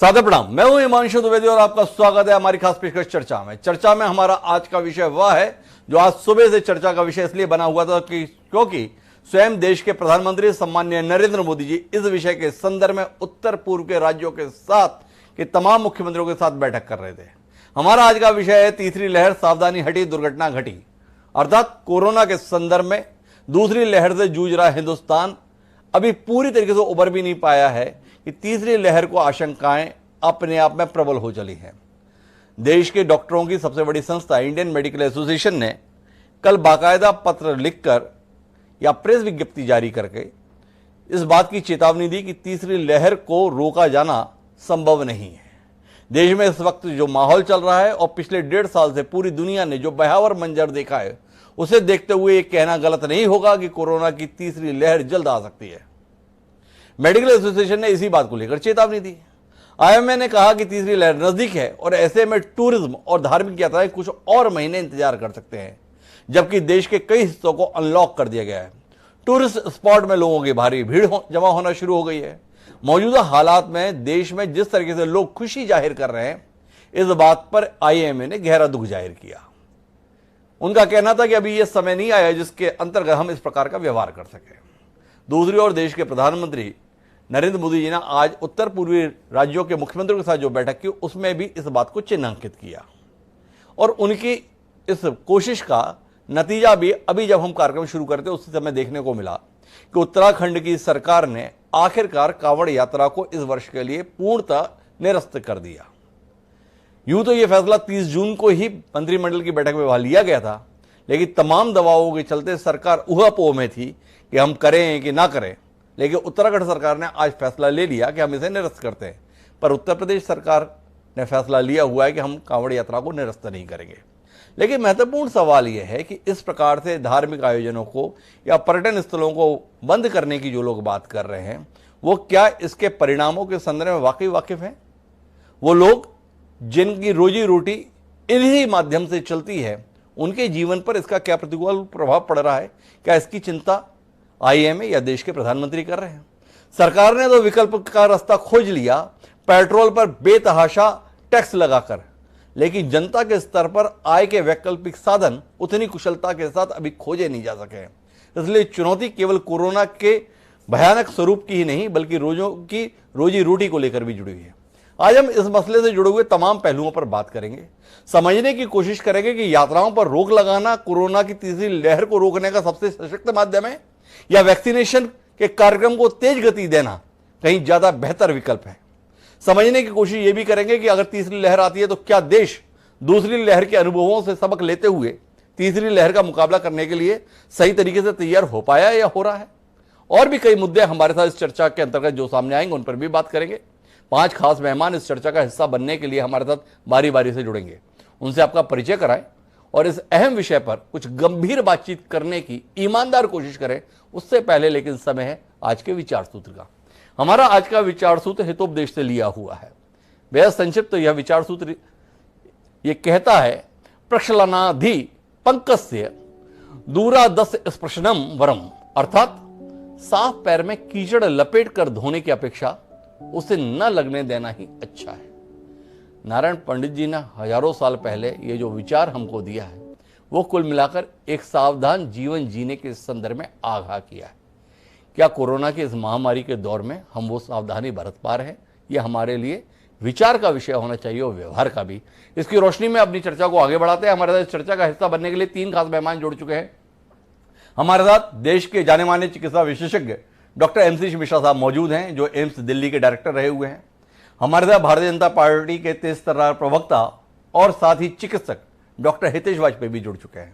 सादर प्रणाम। मैं हूं हिमांशु द्विवेदी और आपका स्वागत है हमारी खास पेशकश चर्चा में। हमारा आज का विषय वह है जो आज सुबह से चर्चा का विषय इसलिए बना हुआ था क्योंकि स्वयं देश के प्रधानमंत्री सम्माननीय नरेंद्र मोदी जी इस विषय के संदर्भ में उत्तर पूर्व के राज्यों के साथ के तमाम मुख्यमंत्रियों के साथ बैठक कर रहे थे। हमारा आज का विषय है तीसरी लहर, सावधानी हटी दुर्घटना घटी। अर्थात कोरोना के संदर्भ में दूसरी लहर से जूझ रहा हिंदुस्तान अभी पूरी तरीके से उबर भी नहीं पाया है कि तीसरी लहर को आशंकाएं अपने आप में प्रबल हो चली हैं। देश के डॉक्टरों की सबसे बड़ी संस्था इंडियन मेडिकल एसोसिएशन ने कल बाकायदा पत्र लिखकर या प्रेस विज्ञप्ति जारी करके इस बात की चेतावनी दी कि तीसरी लहर को रोका जाना संभव नहीं है। देश में इस वक्त जो माहौल चल रहा है और पिछले 1.5 साल से पूरी दुनिया ने जो भयावह मंजर देखा है उसे देखते हुए ये कहना गलत नहीं होगा कि कोरोना की तीसरी लहर जल्द आ सकती है। मेडिकल एसोसिएशन ने इसी बात को लेकर चेतावनी दी। आईएमए ने कहा कि तीसरी लहर नजदीक है और ऐसे में टूरिज्म और धार्मिक यात्राएं कुछ और महीने इंतजार कर सकते हैं, जबकि देश के कई हिस्सों को अनलॉक कर दिया गया है। टूरिस्ट स्पॉट में लोगों की भारी भीड़ जमा होना शुरू हो गई है। मौजूदा हालात में देश में जिस तरीके से लोग खुशी जाहिर कर रहे हैं, इस बात पर आईएमए ने गहरा दुख जाहिर किया। उनका कहना था कि अभी यह समय नहीं आया जिसके अंतर्गत हम इस प्रकार का व्यवहार कर सकें। दूसरी ओर देश के प्रधानमंत्री नरेंद्र मोदी जी ने आज उत्तर पूर्वी राज्यों के मुख्यमंत्रियों के साथ जो बैठक की उसमें भी इस बात को चिन्हांकित किया और उनकी इस कोशिश का नतीजा भी अभी जब हम कार्यक्रम शुरू करते उसी समय देखने को मिला कि उत्तराखंड की सरकार ने आखिरकार कांवड़ यात्रा को इस वर्ष के लिए पूर्णतः निरस्त कर दिया। यूं तो यह फैसला 30 जून को ही मंत्रिमंडल की बैठक में वहां लिया गया था, लेकिन तमाम दबावों के चलते सरकार ऊहापोह में थी कि हम करें कि ना करें। लेकिन उत्तराखंड सरकार ने आज फैसला ले लिया कि हम इसे निरस्त करते हैं, पर उत्तर प्रदेश सरकार ने फैसला लिया हुआ है कि हम कांवड़ यात्रा को निरस्त नहीं करेंगे। लेकिन महत्वपूर्ण सवाल यह है कि इस प्रकार से धार्मिक आयोजनों को या पर्यटन स्थलों को बंद करने की जो लोग बात कर रहे हैं वो क्या इसके परिणामों के संदर्भ में वाकई वाकिफ हैं? वो लोग जिनकी रोजी रोटी इन्हीं माध्यम से चलती है, उनके जीवन पर इसका क्या प्रतिकूल प्रभाव पड़ रहा है? क्या इसकी चिंता आईएमए या देश के प्रधानमंत्री कर रहे हैं? सरकार ने तो विकल्प का रास्ता खोज लिया, पेट्रोल पर बेतहाशा टैक्स लगाकर, लेकिन जनता के स्तर पर आय के वैकल्पिक साधन उतनी कुशलता के साथ अभी खोजे नहीं जा सके। इसलिए चुनौती केवल कोरोना के भयानक स्वरूप की ही नहीं बल्कि रोजों की रोजी रोटी को लेकर भी जुड़ी हुई है। आज हम इस मसले से जुड़े हुए तमाम पहलुओं पर बात करेंगे, समझने की कोशिश करेंगे कि यात्राओं पर रोक लगाना कोरोना की तीसरी लहर को रोकने का सबसे सशक्त माध्यम है या वैक्सीनेशन के कार्यक्रम को तेज गति देना कहीं ज्यादा बेहतर विकल्प है। समझने की कोशिश यह भी करेंगे कि अगर तीसरी लहर आती है तो क्या देश दूसरी लहर के अनुभवों से सबक लेते हुए तीसरी लहर का मुकाबला करने के लिए सही तरीके से तैयार हो पाया या हो रहा है। और भी कई मुद्दे हमारे साथ इस चर्चा के अंतर्गत जो सामने आएंगे उन पर भी बात करेंगे। 5 खास मेहमान इस चर्चा का हिस्सा बनने के लिए हमारे साथ बारी बारी से जुड़ेंगे। उनसे आपका परिचय कराएं और इस अहम विषय पर कुछ गंभीर बातचीत करने की ईमानदार कोशिश करें। उससे पहले लेकिन समय है आज के विचार सूत्र का। हमारा आज का विचार सूत्र हितोपदेश से लिया हुआ है। बेहद संक्षिप्त तो यह विचार सूत्र यह कहता है, प्रक्षालनाधि पंकस्य दूरादस स्पर्शनम वरम, अर्थात साफ पैर में कीचड़ लपेट कर धोने की अपेक्षा उसे न लगने देना ही अच्छा है। नारायण पंडित जी ने हजारों साल पहले ये जो विचार हमको दिया है वो कुल मिलाकर एक सावधान जीवन जीने के संदर्भ में आगाह किया है। क्या कोरोना की इस महामारी के दौर में हम वो सावधानी बरत पा रहे हैं? ये हमारे लिए विचार का विषय होना चाहिए और व्यवहार का भी। इसकी रोशनी में अपनी चर्चा को आगे बढ़ाते हैं। हमारे साथ चर्चा का हिस्सा बनने के लिए 3 खास मेहमान जुड़ चुके हैं। हमारे साथ देश के जाने माने चिकित्सा विशेषज्ञ डॉक्टर MC मिश्रा साहब मौजूद हैं, जो एम्स दिल्ली के डायरेक्टर रहे हुए हैं। हमारे साथ भारतीय जनता पार्टी के तेज तर्रार प्रवक्ता और साथ ही चिकित्सक डॉक्टर हितेश वाजपेयी भी जुड़ चुके हैं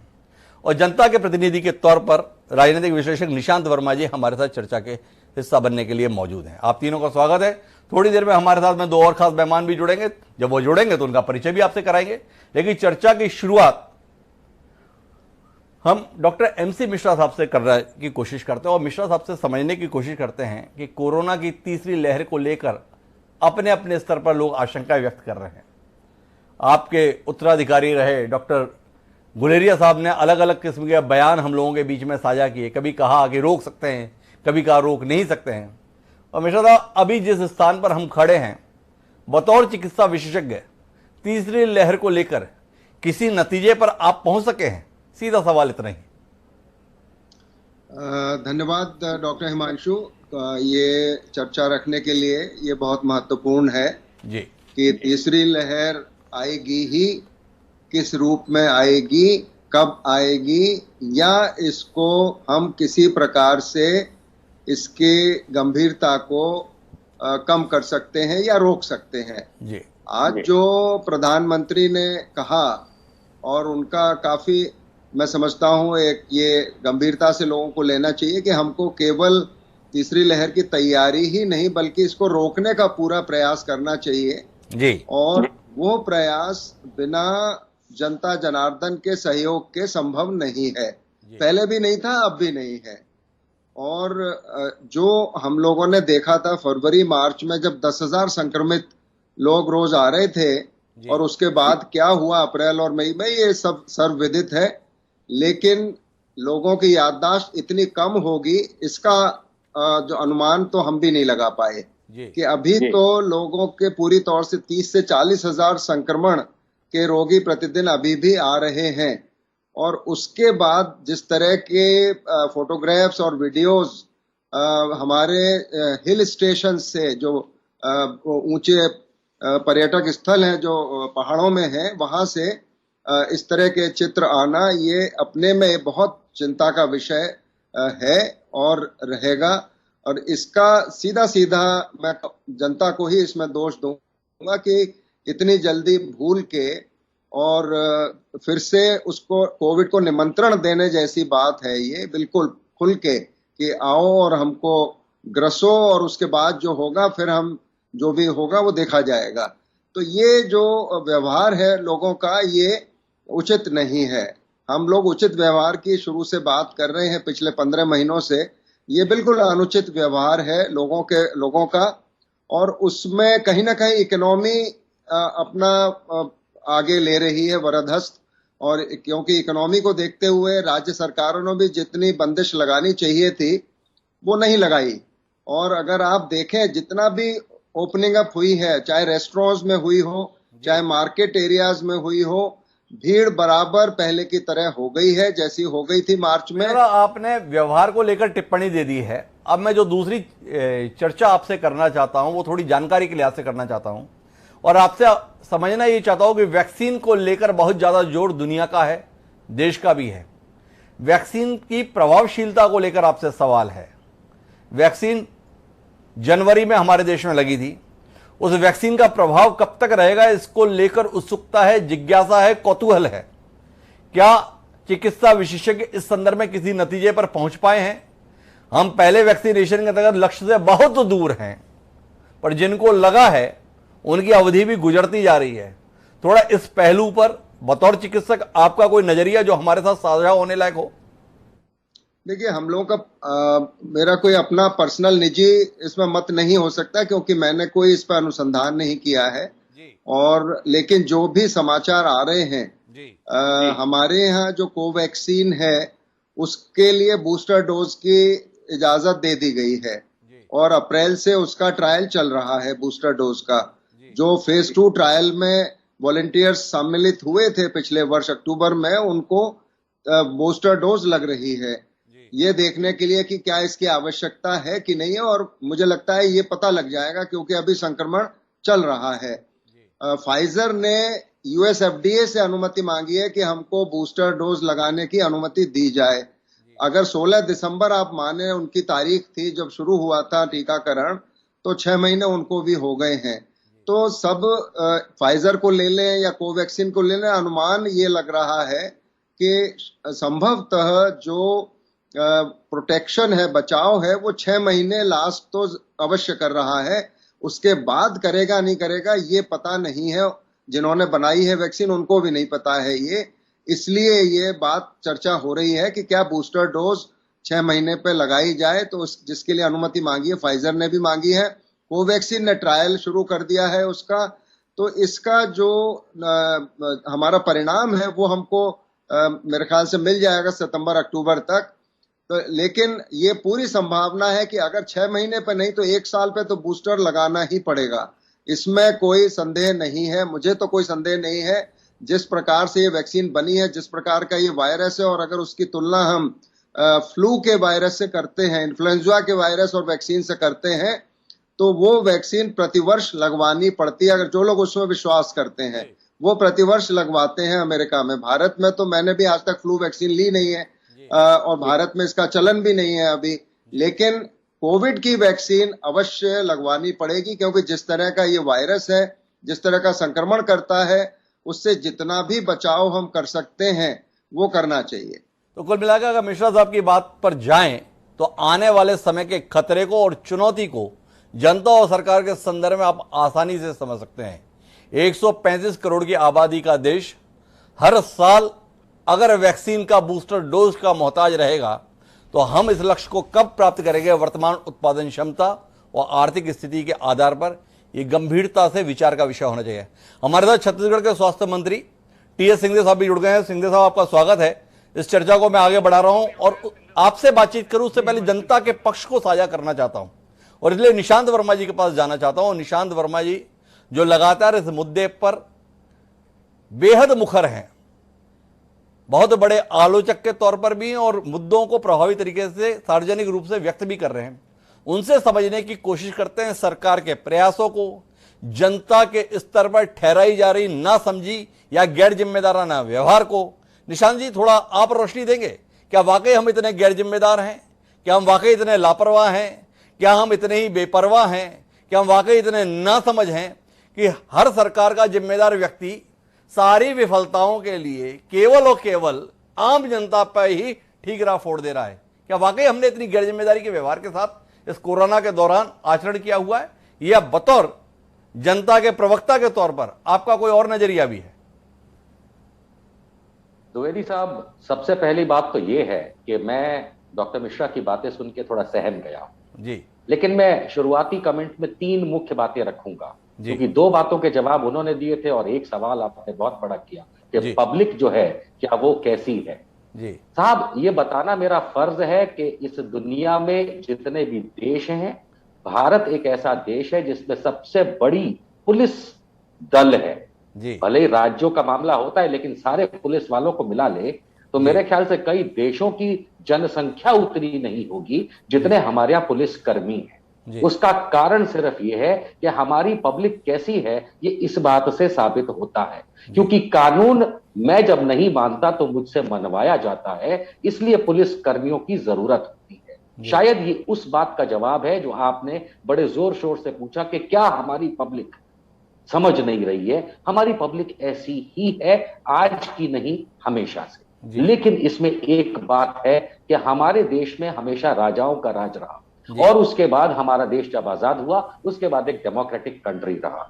और जनता के प्रतिनिधि के तौर पर राजनीतिक विश्लेषक निशांत वर्मा जी हमारे साथ चर्चा के हिस्सा बनने के लिए मौजूद हैं। आप तीनों का स्वागत है। थोड़ी देर में हमारे साथ में 2 और खास मेहमान भी जुड़ेंगे। जब वो जुड़ेंगे तो उनका परिचय भी आपसे कराएंगे। लेकिन चर्चा की शुरुआत हम डॉक्टर MC मिश्रा साहब से करने की कोशिश करते हैं और मिश्रा साहब से समझने की कोशिश करते हैं कि कोरोना की तीसरी लहर को लेकर अपने अपने स्तर पर लोग आशंकाएं व्यक्त कर रहे हैं। आपके उत्तराधिकारी रहे डॉक्टर गुलेरिया साहब ने अलग अलग किस्म के बयान हम लोगों के बीच में साझा किए। कभी कहा कि रोक सकते हैं, कभी कहा रोक नहीं सकते हैं। और मिश्रा साहब, अभी जिस स्थान पर हम खड़े हैं बतौर चिकित्सा विशेषज्ञ तीसरी लहर को लेकर किसी नतीजे पर आप पहुंच सके हैं? सीधा सवाल इतना ही। धन्यवाद डॉक्टर हिमांशु, ये चर्चा रखने के लिए। ये बहुत महत्वपूर्ण है जी कि तीसरी लहर आएगी ही, किस रूप में आएगी, कब आएगी, या इसको हम किसी प्रकार से इसकी गंभीरता को कम कर सकते हैं या रोक सकते हैं। जी आज जो प्रधानमंत्री ने कहा, और उनका काफी मैं समझता हूं एक ये गंभीरता से लोगों को लेना चाहिए कि हमको केवल तीसरी लहर की तैयारी ही नहीं बल्कि इसको रोकने का पूरा प्रयास करना चाहिए जी। और वो प्रयास बिना जनता जनार्दन के सहयोग के संभव नहीं है। पहले भी नहीं था, अब भी नहीं है। और जो हम लोगों ने देखा था फरवरी मार्च में जब 10,000 संक्रमित लोग रोज आ रहे थे, और उसके बाद क्या हुआ अप्रैल और मई में, ये सब सर्वविदित है। लेकिन लोगों की याददाश्त इतनी कम होगी, इसका जो अनुमान तो हम भी नहीं लगा पाए कि अभी तो लोगों के पूरी तौर से 30 से 40 हजार संक्रमण के रोगी प्रतिदिन अभी भी आ रहे हैं। और उसके बाद जिस तरह के फोटोग्राफ्स और वीडियोस हमारे हिल स्टेशन से, जो ऊंचे पर्यटक स्थल हैं जो पहाड़ों में हैं, वहां से इस तरह के चित्र आना, ये अपने में बहुत चिंता का विषय है और रहेगा। और इसका सीधा सीधा मैं जनता को ही इसमें दोष दूंगा कि इतनी जल्दी भूल के और फिर से उसको कोविड को निमंत्रण देने जैसी बात है ये, बिल्कुल खुल के कि आओ और हमको ग्रसो, और उसके बाद जो होगा फिर हम जो भी होगा वो देखा जाएगा। तो ये जो व्यवहार है लोगों का, ये उचित नहीं है। हम लोग उचित व्यवहार की शुरू से बात कर रहे हैं पिछले 15 महीनों से। ये बिल्कुल अनुचित व्यवहार है लोगों का, और उसमें कहीं ना कहीं इकोनॉमी अपना आगे ले रही है वरदहस्त। और क्योंकि इकोनॉमी को देखते हुए राज्य सरकारों ने भी जितनी बंदिश लगानी चाहिए थी वो नहीं लगाई। और अगर आप देखें जितना भी ओपनिंग अप हुई है, चाहे रेस्टोरेंट्स में हुई हो, चाहे मार्केट एरियाज में हुई हो, भीड़ बराबर पहले की तरह हो गई है जैसी हो गई थी मार्च में। आपने व्यवहार को लेकर टिप्पणी दे दी है। अब मैं जो दूसरी चर्चा आपसे करना चाहता हूं वो थोड़ी जानकारी के लिहाज से करना चाहता हूं, और आपसे समझना ये चाहता हूं कि वैक्सीन को लेकर बहुत ज्यादा जोर दुनिया का है, देश का भी है। वैक्सीन की प्रभावशीलता को लेकर आपसे सवाल है। वैक्सीन जनवरी में हमारे देश में लगी थी, उस वैक्सीन का प्रभाव कब तक रहेगा, इसको लेकर उत्सुकता है, जिज्ञासा है, कौतूहल है। क्या चिकित्सा विशेषज्ञ इस संदर्भ में किसी नतीजे पर पहुंच पाए हैं? हम पहले वैक्सीनेशन के अंतर्गत लक्ष्य से बहुत दूर हैं, पर जिनको लगा है उनकी अवधि भी गुजरती जा रही है। थोड़ा इस पहलू पर बतौर चिकित्सक आपका कोई नजरिया जो हमारे साथ साझा होने लायक हो? देखिए, हम लोगों का मेरा कोई अपना पर्सनल निजी इसमें मत नहीं हो सकता, क्योंकि मैंने कोई इस पर अनुसंधान नहीं किया है जी। और लेकिन जो भी समाचार आ रहे हैं जी। हमारे यहाँ जो कोवैक्सीन है उसके लिए बूस्टर डोज की इजाजत दे दी गई है जी। और अप्रैल से उसका ट्रायल चल रहा है बूस्टर डोज का। जो फेज 2 ट्रायल में वॉलंटियर्स सम्मिलित हुए थे पिछले वर्ष अक्टूबर में, उनको बूस्टर डोज लग रही है ये देखने के लिए कि क्या इसकी आवश्यकता है कि नहीं है। और मुझे लगता है ये पता लग जाएगा, क्योंकि अभी संक्रमण चल रहा है। फाइजर ने यूएस एफडीए से अनुमति मांगी है कि हमको बूस्टर डोज लगाने की अनुमति दी जाए। अगर 16 दिसंबर आप माने उनकी तारीख थी जब शुरू हुआ था टीकाकरण, तो 6 महीने उनको भी हो गए हैं। तो सब फाइजर को ले लें या कोवैक्सीन को ले लें, अनुमान ये लग रहा है कि संभवतः जो प्रोटेक्शन है, बचाव है, वो 6 महीने लास्ट तो अवश्य कर रहा है। उसके बाद करेगा नहीं करेगा ये पता नहीं है। जिन्होंने बनाई है वैक्सीन उनको भी नहीं पता है ये, इसलिए ये बात चर्चा हो रही है कि क्या बूस्टर डोज 6 महीने पे लगाई जाए। तो जिसके लिए अनुमति मांगी है, फाइजर ने भी मांगी है, कोवैक्सीन ने ट्रायल शुरू कर दिया है उसका। तो इसका जो हमारा परिणाम है वो हमको मेरे ख्याल से मिल जाएगा सितंबर अक्टूबर तक। तो लेकिन ये पूरी संभावना है कि अगर 6 महीने पे नहीं तो 1 साल पे तो बूस्टर लगाना ही पड़ेगा। इसमें कोई संदेह नहीं है, मुझे तो कोई संदेह नहीं है। जिस प्रकार से ये वैक्सीन बनी है, जिस प्रकार का ये वायरस है, और अगर उसकी तुलना हम फ्लू के वायरस से करते हैं, इन्फ्लुएंजा के वायरस और वैक्सीन से करते हैं, तो वो वैक्सीन प्रतिवर्ष लगवानी पड़ती है। अगर जो लोग उसमें विश्वास करते हैं वो प्रतिवर्ष लगवाते हैं अमेरिका में। भारत में तो मैंने भी आज तक फ्लू वैक्सीन ली नहीं है, और भारत में इसका चलन भी नहीं है अभी। लेकिन कोविड की वैक्सीन अवश्य लगवानी पड़ेगी, क्योंकि जिस तरह का ये वायरस है, जिस तरह का संक्रमण करता है, उससे जितना भी बचाव हम कर सकते हैं वो करना चाहिए। तो कुल मिलाकर अगर मिश्रा साहब की बात पर जाएं तो आने वाले समय के खतरे को और चुनौती को जनता और सरकार के संदर्भ में आप आसानी से समझ सकते हैं। 135 करोड़ की आबादी का देश हर साल अगर वैक्सीन का बूस्टर डोज का मोहताज रहेगा तो हम इस लक्ष्य को कब प्राप्त करेंगे? वर्तमान उत्पादन क्षमता और आर्थिक स्थिति के आधार पर यह गंभीरता से विचार का विषय होना चाहिए। हमारे साथ छत्तीसगढ़ के स्वास्थ्य मंत्री टी.एस. सिंहदेव साहब भी जुड़ गए हैं। सिंहदेव साहब, आपका स्वागत है। इस चर्चा को मैं आगे बढ़ा रहा हूं और आपसे बातचीत करूं उससे पहले जनता के पक्ष को साझा करना चाहता हूं, और इसलिए निशांत वर्मा जी के पास जाना चाहता हूं। निशांत वर्मा जी जो लगातार इस मुद्दे पर बेहद मुखर हैं, बहुत बड़े आलोचक के तौर पर भी और मुद्दों को प्रभावी तरीके से सार्वजनिक रूप से व्यक्त भी कर रहे हैं, उनसे समझने की कोशिश करते हैं सरकार के प्रयासों को, जनता के स्तर पर ठहराई जा रही ना समझी या गैर जिम्मेदाराना व्यवहार को। निशांत जी, थोड़ा आप रोशनी देंगे, क्या वाकई हम इतने गैर जिम्मेदार हैं? क्या हम वाकई इतने लापरवाह हैं? क्या हम इतने ही बेपरवाह हैं? क्या हम वाकई इतने नासमझ हैं कि हर सरकार का जिम्मेदार व्यक्ति सारी विफलताओं के लिए केवल और केवल आम जनता पर ही ठीकरा फोड़ दे रहा है? क्या वाकई हमने इतनी गैर जिम्मेदारी के व्यवहार के साथ इस कोरोना के दौरान आचरण किया हुआ है, या बतौर जनता के प्रवक्ता के तौर पर आपका कोई और नजरिया भी है? द्विवेदी साहब, सबसे पहली बात तो ये है कि मैं डॉक्टर मिश्रा की बातें सुन के थोड़ा सहम गया जी, लेकिन मैं शुरुआती कमेंट में 3 मुख्य बातें रखूंगा, क्योंकि 2 बातों के जवाब उन्होंने दिए थे और एक सवाल आपने बहुत बड़ा किया कि पब्लिक जो है क्या वो कैसी है। जी साहब, ये बताना मेरा फर्ज है कि इस दुनिया में जितने भी देश हैं, भारत एक ऐसा देश है जिसमें सबसे बड़ी पुलिस दल है। भले ही राज्यों का मामला होता है, लेकिन सारे पुलिस वालों को मिला ले तो मेरे ख्याल से कई देशों की जनसंख्या उतनी नहीं होगी जितने हमारे यहाँ पुलिस कर्मी हैं। उसका कारण सिर्फ ये है कि हमारी पब्लिक कैसी है, ये इस बात से साबित होता है, क्योंकि कानून मैं जब नहीं मानता तो मुझसे मनवाया जाता है, इसलिए पुलिस कर्मियों की जरूरत होती है। शायद ये उस बात का जवाब है जो आपने बड़े जोर शोर से पूछा कि क्या हमारी पब्लिक समझ नहीं रही है। हमारी पब्लिक ऐसी ही है, आज की नहीं, हमेशा से। लेकिन इसमें एक बात है कि हमारे देश में हमेशा राजाओं का राज रहा, और उसके बाद हमारा देश जब आजाद हुआ उसके बाद एक डेमोक्रेटिक कंट्री रहा।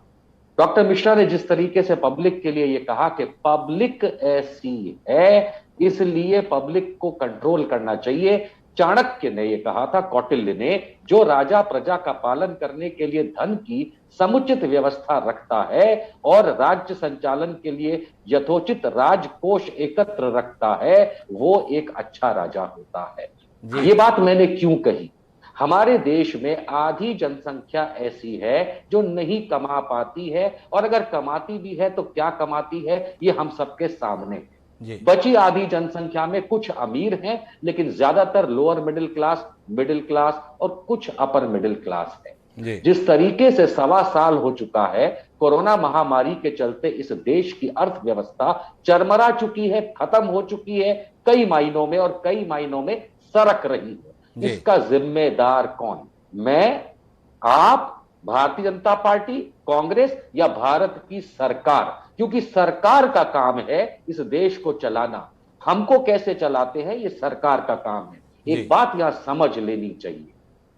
डॉक्टर मिश्रा ने जिस तरीके से पब्लिक के लिए ये कहा कि पब्लिक ऐसी है इसलिए पब्लिक को कंट्रोल करना चाहिए, चाणक्य ने यह कहा था, कौटिल्य ने, जो राजा प्रजा का पालन करने के लिए धन की समुचित व्यवस्था रखता है और राज्य संचालन के लिए यथोचित राजकोष एकत्र रखता है, वो एक अच्छा राजा होता है। ये बात मैंने क्यों कही? हमारे देश में आधी जनसंख्या ऐसी है जो नहीं कमा पाती है, और अगर कमाती भी है तो क्या कमाती है ये हम सबके सामने है। बची आधी जनसंख्या में कुछ अमीर हैं, लेकिन ज्यादातर लोअर मिडिल क्लास और कुछ अपर मिडिल क्लास है। जिस तरीके से 1.25 साल हो चुका है कोरोना महामारी के चलते इस देश की अर्थव्यवस्था चरमरा चुकी है, खत्म हो चुकी है, कई मायनों में, और कई मायनों में सरक रही है। इसका जिम्मेदार कौन? मैं, आप, भारतीय जनता पार्टी, कांग्रेस या भारत की सरकार? क्योंकि सरकार का काम है इस देश को चलाना। हमको कैसे चलाते हैं ये सरकार का काम है। एक बात यहां समझ लेनी चाहिए,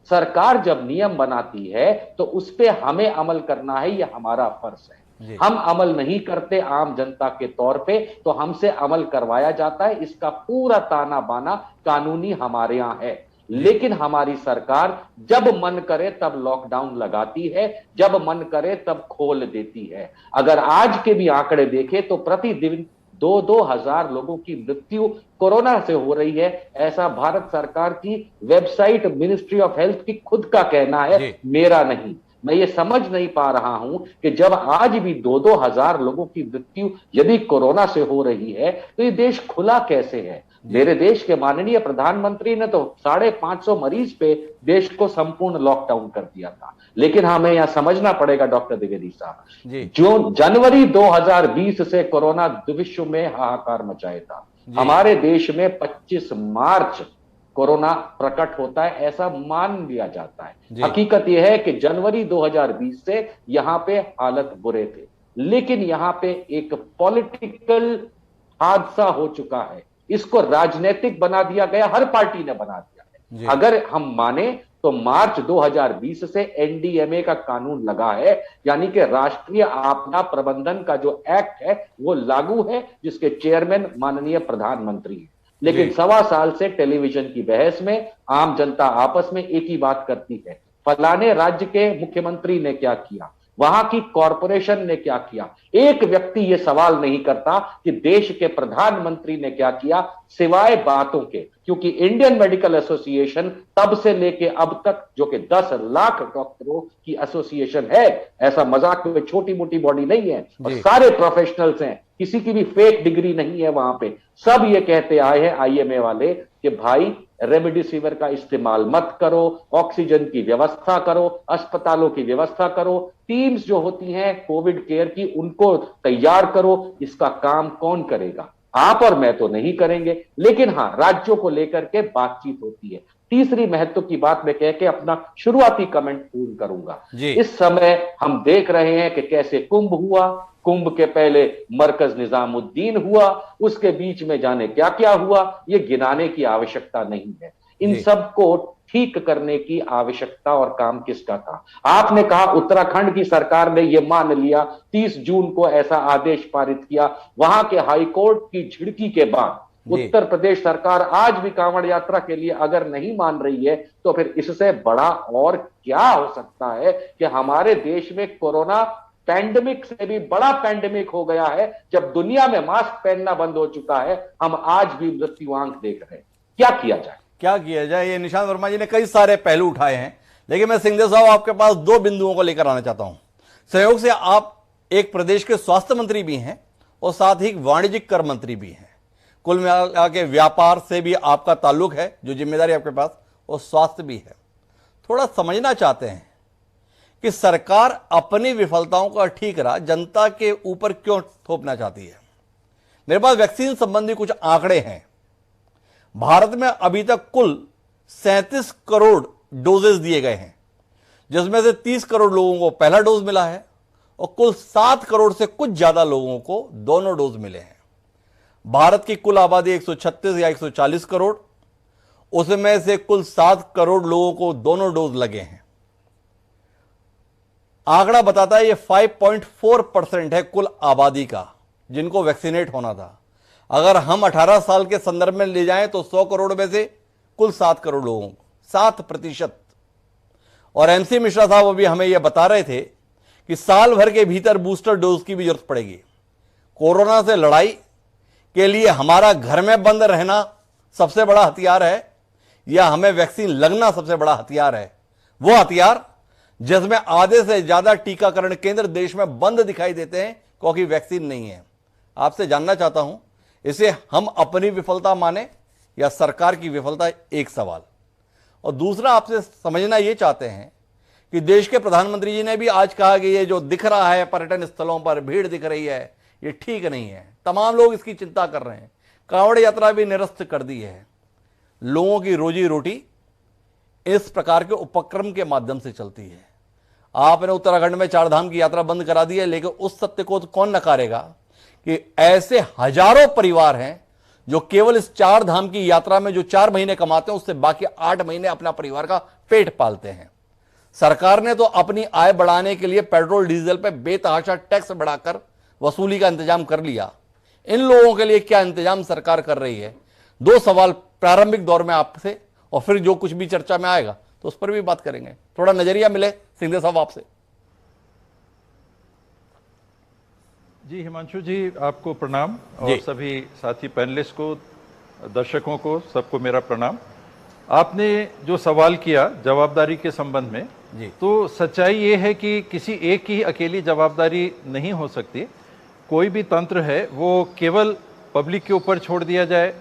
सरकार जब नियम बनाती है तो उस पे हमें अमल करना है, ये हमारा फर्ज है। हम अमल नहीं करते आम जनता के तौर पे तो हमसे अमल करवाया जाता है, इसका पूरा ताना बाना कानूनी हमारे यहां है। लेकिन हमारी सरकार जब मन करे तब लॉकडाउन लगाती है, जब मन करे तब खोल देती है। अगर आज के भी आंकड़े देखें तो प्रतिदिन 2-2 हजार लोगों की मृत्यु कोरोना से हो रही है, ऐसा भारत सरकार की वेबसाइट मिनिस्ट्री ऑफ हेल्थ की खुद का कहना है, मेरा नहीं। मैं ये समझ नहीं पा रहा हूं कि जब आज भी 2-2 हजार लोगों की मृत्यु यदि कोरोना से हो रही है तो ये देश खुला कैसे है। मेरे देश के माननीय प्रधानमंत्री ने तो 550 मरीज पे देश को संपूर्ण लॉकडाउन कर दिया था। लेकिन हमें यहां समझना पड़ेगा डॉक्टर द्विवेदी साहब, जो जनवरी 2020 से कोरोना विश्व में हाहाकार मचाए था, हमारे देश में 25 मार्च कोरोना प्रकट होता है ऐसा मान लिया जाता है। हकीकत यह है कि जनवरी 2020 से यहां पे हालत बुरे थे, लेकिन यहां पे एक पॉलिटिकल हादसा हो चुका है, इसको राजनीतिक बना दिया गया, हर पार्टी ने बना दिया है। अगर हम माने तो मार्च 2020 से एनडीएमए का कानून लगा है, यानी कि राष्ट्रीय आपदा प्रबंधन का जो एक्ट है वो लागू है, जिसके चेयरमैन माननीय प्रधानमंत्री है। लेकिन 1.25 साल से टेलीविजन की बहस में आम जनता आपस में एक ही बात करती है, फलाने राज्य के मुख्यमंत्री ने क्या किया, वहां की कॉरपोरेशन ने क्या किया। एक व्यक्ति यह सवाल नहीं करता कि देश के प्रधानमंत्री ने क्या किया, सिवाय बातों के। क्योंकि इंडियन मेडिकल एसोसिएशन तब से लेके अब तक, जो कि 10 लाख डॉक्टरों की एसोसिएशन है, ऐसा मजाक में छोटी मोटी बॉडी नहीं है, और सारे प्रोफेशनल्स हैं, किसी की भी फेक डिग्री नहीं है वहां पे। सब ये कहते आए हैं आईएमए वाले कि भाई रेमडेसिविर का इस्तेमाल मत करो, ऑक्सीजन की व्यवस्था करो, अस्पतालों की व्यवस्था करो, टीम्स जो होती हैं कोविड केयर की उनको तैयार करो। इसका काम कौन करेगा? आप और मैं तो नहीं करेंगे, लेकिन हां, राज्यों को लेकर के बातचीत होती है। तीसरी महत्व की बात मैं कह के अपना शुरुआती कमेंट पूर्ण करूंगा। इस समय हम देख रहे हैं कि कैसे कुंभ हुआ, कुंभ के पहले मरकज निजामुद्दीन हुआ, उसके बीच में जाने क्या क्या हुआ, ये गिनाने की आवश्यकता नहीं है। इन सब को ठीक करने की आवश्यकता और काम किसका था? आपने कहा उत्तराखंड की सरकार ने यह मान लिया, 30 जून को ऐसा आदेश पारित किया। वहां के हाईकोर्ट की झिड़की के बाद उत्तर प्रदेश सरकार आज भी कांवड़ यात्रा के लिए अगर नहीं मान रही है, तो फिर इससे बड़ा और क्या हो सकता है कि हमारे देश में कोरोना पैंडेमिक से भी बड़ा पैंडेमिक हो गया है। जब दुनिया में मास्क पहनना बंद हो चुका है, हम आज भी मृत्युआंक देख रहे हैं। क्या किया जाए, क्या किया जाए? ये निशांत वर्मा जी ने कई सारे पहलू उठाए हैं, लेकिन मैं सिंहदेव साहब आपके पास 2 बिंदुओं को लेकर आना चाहता हूं। संयोग से आप एक प्रदेश के स्वास्थ्य मंत्री भी हैं और साथ ही वाणिज्यिक कर मंत्री भी हैं। कुल मिला के व्यापार से भी आपका ताल्लुक है, जो जिम्मेदारी आपके पास, और स्वास्थ्य भी है। थोड़ा समझना चाहते हैं कि सरकार अपनी विफलताओं का ठीकरा जनता के ऊपर क्यों थोपना चाहती है। मेरे पास वैक्सीन संबंधी कुछ आंकड़े हैं। भारत में अभी तक कुल 37 करोड़ डोजेस दिए गए हैं, जिसमें से 30 करोड़ लोगों को पहला डोज मिला है और कुल 7 करोड़ से कुछ ज्यादा लोगों को दोनों डोज मिले हैं। भारत की कुल आबादी 136 या 140 करोड़, उसमें से कुल 7 करोड़ लोगों को दोनों डोज लगे हैं। आंकड़ा बताता है ये 5.4% है कुल आबादी का जिनको वैक्सीनेट होना था। अगर हम 18 साल के संदर्भ में ले जाएं तो 100 करोड़ में से कुल 7 करोड़ लोगों को, 7%। और एमसी मिश्रा साहब अभी हमें यह बता रहे थे कि साल भर के भीतर बूस्टर डोज की भी जरूरत पड़ेगी। कोरोना से लड़ाई के लिए हमारा घर में बंद रहना सबसे बड़ा हथियार है या हमें वैक्सीन लगना सबसे बड़ा हथियार है? वो हथियार जिसमें आधे से ज्यादा टीकाकरण केंद्र देश में बंद दिखाई देते हैं क्योंकि वैक्सीन नहीं है। आपसे जानना चाहता हूं, इसे हम अपनी विफलता माने या सरकार की विफलता? एक सवाल। और दूसरा, आपसे समझना यह चाहते हैं कि देश के प्रधानमंत्री जी ने भी आज कहा कि ये जो दिख रहा है पर्यटन स्थलों पर भीड़ दिख रही है, ये ठीक नहीं है। तमाम लोग इसकी चिंता कर रहे हैं। कांवड़ यात्रा भी निरस्त कर दी है। लोगों की रोजी रोटी इस प्रकार के उपक्रम के माध्यम से चलती है। आपने उत्तराखंड में 4 धाम की यात्रा बंद करा दी है, लेकिन उस सत्य को तो कौन नकारेगा कि ऐसे हजारों परिवार हैं जो केवल इस 4 धाम की यात्रा में जो 4 महीने कमाते हैं, उससे बाकी 8 महीने अपना परिवार का पेट पालते हैं। सरकार ने तो अपनी आय बढ़ाने के लिए पेट्रोल डीजल पे बेतहाशा टैक्स बढ़ाकर वसूली का इंतजाम कर लिया। इन लोगों के लिए क्या इंतजाम सरकार कर रही है? 2 सवाल प्रारंभिक दौर में आपसे, और फिर जो कुछ भी चर्चा में आएगा तो उस पर भी बात करेंगे। थोड़ा नजरिया मिले सिंहदेव साहब आपसे। जी हिमांशु जी, आपको प्रणाम, और सभी साथी पैनलिस्ट को, दर्शकों को, सबको मेरा प्रणाम। आपने जो सवाल किया जवाबदारी के संबंध में, जी। तो सच्चाई ये है कि किसी एक की अकेली जवाबदारी नहीं हो सकती। कोई भी तंत्र है वो केवल पब्लिक के ऊपर छोड़ दिया जाए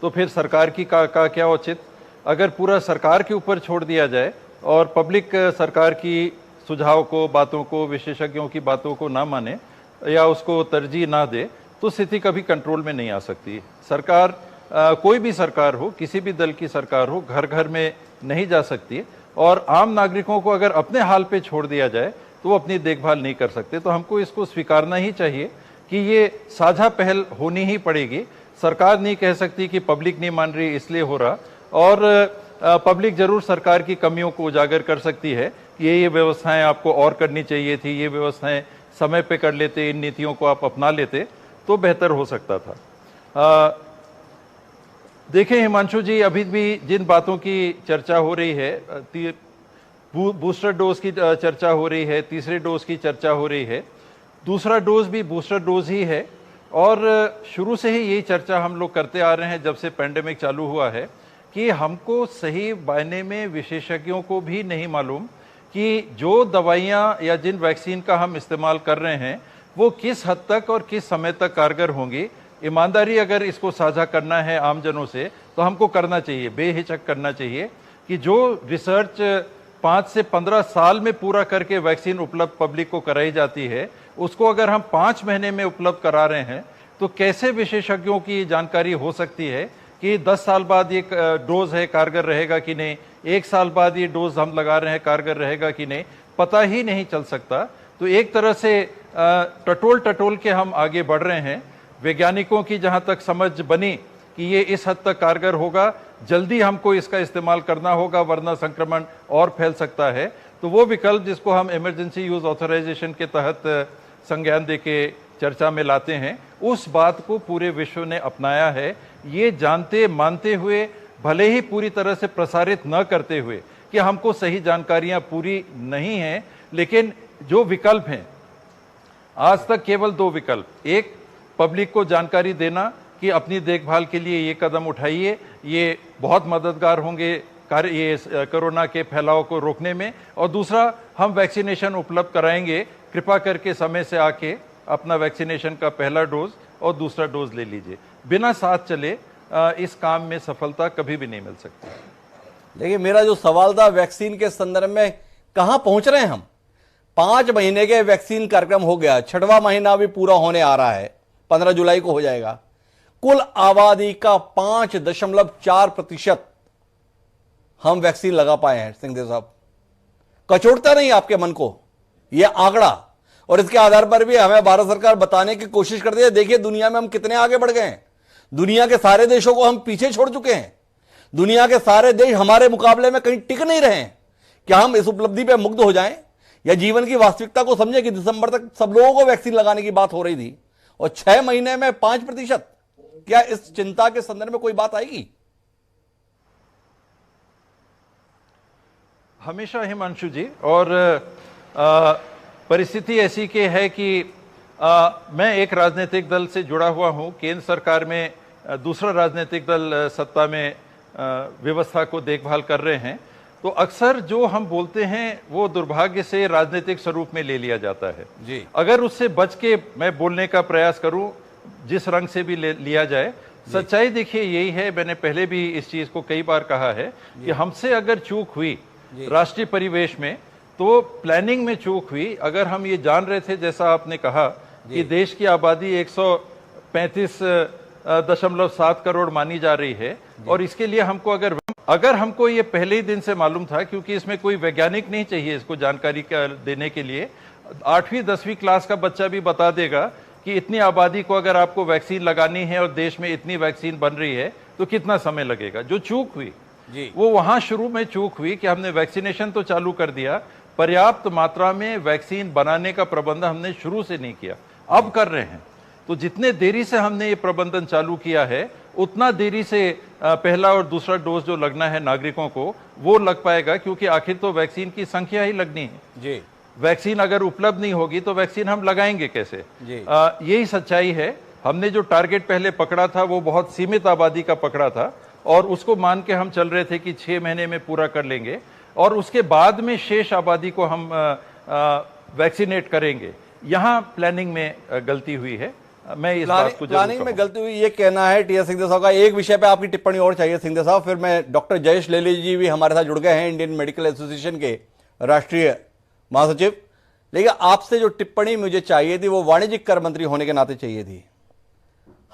तो फिर सरकार की का क्या उचित। अगर पूरा सरकार के ऊपर छोड़ दिया जाए और पब्लिक सरकार की सुझाव को, बातों को, विशेषज्ञों की बातों को ना माने या उसको तरजीह ना दे, तो स्थिति कभी कंट्रोल में नहीं आ सकती। सरकार कोई भी सरकार हो, किसी भी दल की सरकार हो, घर घर में नहीं जा सकती और आम नागरिकों को अगर अपने हाल पे छोड़ दिया जाए तो वो अपनी देखभाल नहीं कर सकते। तो हमको इसको स्वीकारना ही चाहिए कि ये साझा पहल होनी ही पड़ेगी। सरकार नहीं कह सकती कि पब्लिक नहीं मान रही इसलिए हो रहा, और पब्लिक जरूर सरकार की कमियों को उजागर कर सकती है कि ये व्यवस्थाएं आपको और करनी चाहिए थी, ये व्यवस्थाएं समय पे कर लेते, इन नीतियों को आप अपना लेते तो बेहतर हो सकता था। देखें हिमांशु जी, अभी भी जिन बातों की चर्चा हो रही है, बूस्टर डोज की चर्चा हो रही है, तीसरे डोज की चर्चा हो रही है, दूसरा डोज भी बूस्टर डोज ही है। और शुरू से ही यही चर्चा हम लोग करते आ रहे हैं जब से पेंडेमिक चालू हुआ है कि हमको सही मायने में विशेषज्ञों को भी नहीं मालूम कि जो दवाइयां या जिन वैक्सीन का हम इस्तेमाल कर रहे हैं वो किस हद तक और किस समय तक कारगर होंगी। ईमानदारी अगर इसको साझा करना है आमजनों से तो हमको करना चाहिए, बेहिचक करना चाहिए कि जो रिसर्च 5 से 15 साल में पूरा करके वैक्सीन उपलब्ध पब्लिक को कराई जाती है, उसको अगर हम 5 महीने में उपलब्ध करा रहे हैं तो कैसे विशेषज्ञों की जानकारी हो सकती है कि 10 साल बाद ये डोज है कारगर रहेगा कि नहीं, 1 साल बाद ये डोज हम लगा रहे हैं कारगर रहेगा कि नहीं, पता ही नहीं चल सकता। तो एक तरह से टटोल टटोल के हम आगे बढ़ रहे हैं। वैज्ञानिकों की जहां तक समझ बनी कि ये इस हद तक कारगर होगा, जल्दी हमको इसका इस्तेमाल करना होगा वरना संक्रमण और फैल सकता है, तो वो विकल्प जिसको हम इमरजेंसी यूज ऑथराइजेशन के तहत संज्ञान देके चर्चा में लाते हैं, उस बात को पूरे विश्व ने अपनाया है, ये जानते मानते हुए, भले ही पूरी तरह से प्रसारित न करते हुए कि हमको सही जानकारियां पूरी नहीं हैं, लेकिन जो विकल्प हैं, आज तक केवल 2 विकल्प, एक पब्लिक को जानकारी देना कि अपनी देखभाल के लिए ये कदम उठाइए, ये बहुत मददगार होंगे ये कोरोना के फैलाव को रोकने में, और दूसरा हम वैक्सीनेशन उपलब्ध कराएंगे, कृपा करके समय से आके अपना वैक्सीनेशन का पहला डोज और दूसरा डोज ले लीजिए। बिना साथ चले इस काम में सफलता कभी भी नहीं मिल सकती। देखिए, मेरा जो सवाल था वैक्सीन के संदर्भ में, कहां पहुंच रहे हैं हम? 5 महीने के वैक्सीन कार्यक्रम हो गया, 6वां महीना भी पूरा होने आ रहा है, 15 जुलाई को हो जाएगा। कुल आबादी का 5.4% हम वैक्सीन लगा पाए हैं। सिंहदेव साहब, कचोटता नहीं आपके मन को यह आंकड़ा? और इसके आधार पर भी हमें भारत सरकार बताने की कोशिश करती है, देखिए दुनिया में हम कितने आगे बढ़ गए हैं, दुनिया के सारे देशों को हम पीछे छोड़ चुके हैं, दुनिया के सारे देश हमारे मुकाबले में कहीं टिक नहीं रहे हैं। क्या हम इस उपलब्धि पर मुग्ध हो जाएं या जीवन की वास्तविकता को समझें कि दिसंबर तक सब लोगों को वैक्सीन लगाने की बात हो रही थी और 6 महीने में 5%? क्या इस चिंता के संदर्भ में कोई बात आएगी? हमेशा हिमांशु जी, और परिस्थिति ऐसी के है कि मैं एक राजनीतिक दल से जुड़ा हुआ हूं, केंद्र सरकार में दूसरा राजनीतिक दल सत्ता में व्यवस्था को देखभाल कर रहे हैं, तो अक्सर जो हम बोलते हैं वो दुर्भाग्य से राजनीतिक स्वरूप में ले लिया जाता है जी। अगर उससे बच के मैं बोलने का प्रयास करूं, जिस रंग से भी लिया जाए, सच्चाई देखिए यही है, मैंने पहले भी इस चीज को कई बार कहा है कि हमसे अगर चूक हुई राष्ट्रीय परिवेश में तो प्लानिंग में चूक हुई। अगर हम ये जान रहे थे, जैसा आपने कहा कि देश की आबादी 135.7 करोड़ मानी जा रही है, और इसके लिए हमको अगर हमको ये पहले ही दिन से मालूम था, क्योंकि इसमें कोई वैज्ञानिक नहीं चाहिए इसको जानकारी देने के लिए, 8वीं 10वीं क्लास का बच्चा भी बता देगा कि इतनी आबादी को अगर आपको वैक्सीन लगानी है और देश में इतनी वैक्सीन बन रही है तो कितना समय लगेगा। जो चूक हुई वो वहां शुरू में चूक हुई कि हमने वैक्सीनेशन तो चालू कर दिया, पर्याप्त मात्रा में वैक्सीन बनाने का प्रबंध हमने शुरू से नहीं किया, अब कर रहे हैं। तो जितने देरी से हमने ये प्रबंधन चालू किया है, उतना देरी से पहला और दूसरा डोज जो लगना है नागरिकों को वो लग पाएगा, क्योंकि आखिर तो वैक्सीन की संख्या ही लगनी है जी। वैक्सीन अगर उपलब्ध नहीं होगी तो वैक्सीन हम लगाएंगे कैसे? यही सच्चाई है। हमने जो टारगेट पहले पकड़ा था वो बहुत सीमित आबादी का पकड़ा था, और उसको मान के हम चल रहे थे कि 6 महीने में पूरा कर लेंगे, और उसके बाद में शेष आबादी को हम वैक्सीनेट करेंगे। यहाँ प्लानिंग में गलती हुई है। मैं इस बात को प्लानिंग में गलती हुई ये कहना है टी एस सिंहदेव साहब का। एक विषय पे आपकी टिप्पणी और चाहिए सिंहदेव साहब, फिर मैं डॉक्टर जयेश लेली जी भी हमारे साथ जुड़ गए हैं, इंडियन मेडिकल एसोसिएशन के राष्ट्रीय महासचिव। लेकिन आपसे जो टिप्पणी मुझे चाहिए थी वो वाणिज्यिक कर मंत्री होने के नाते चाहिए थी।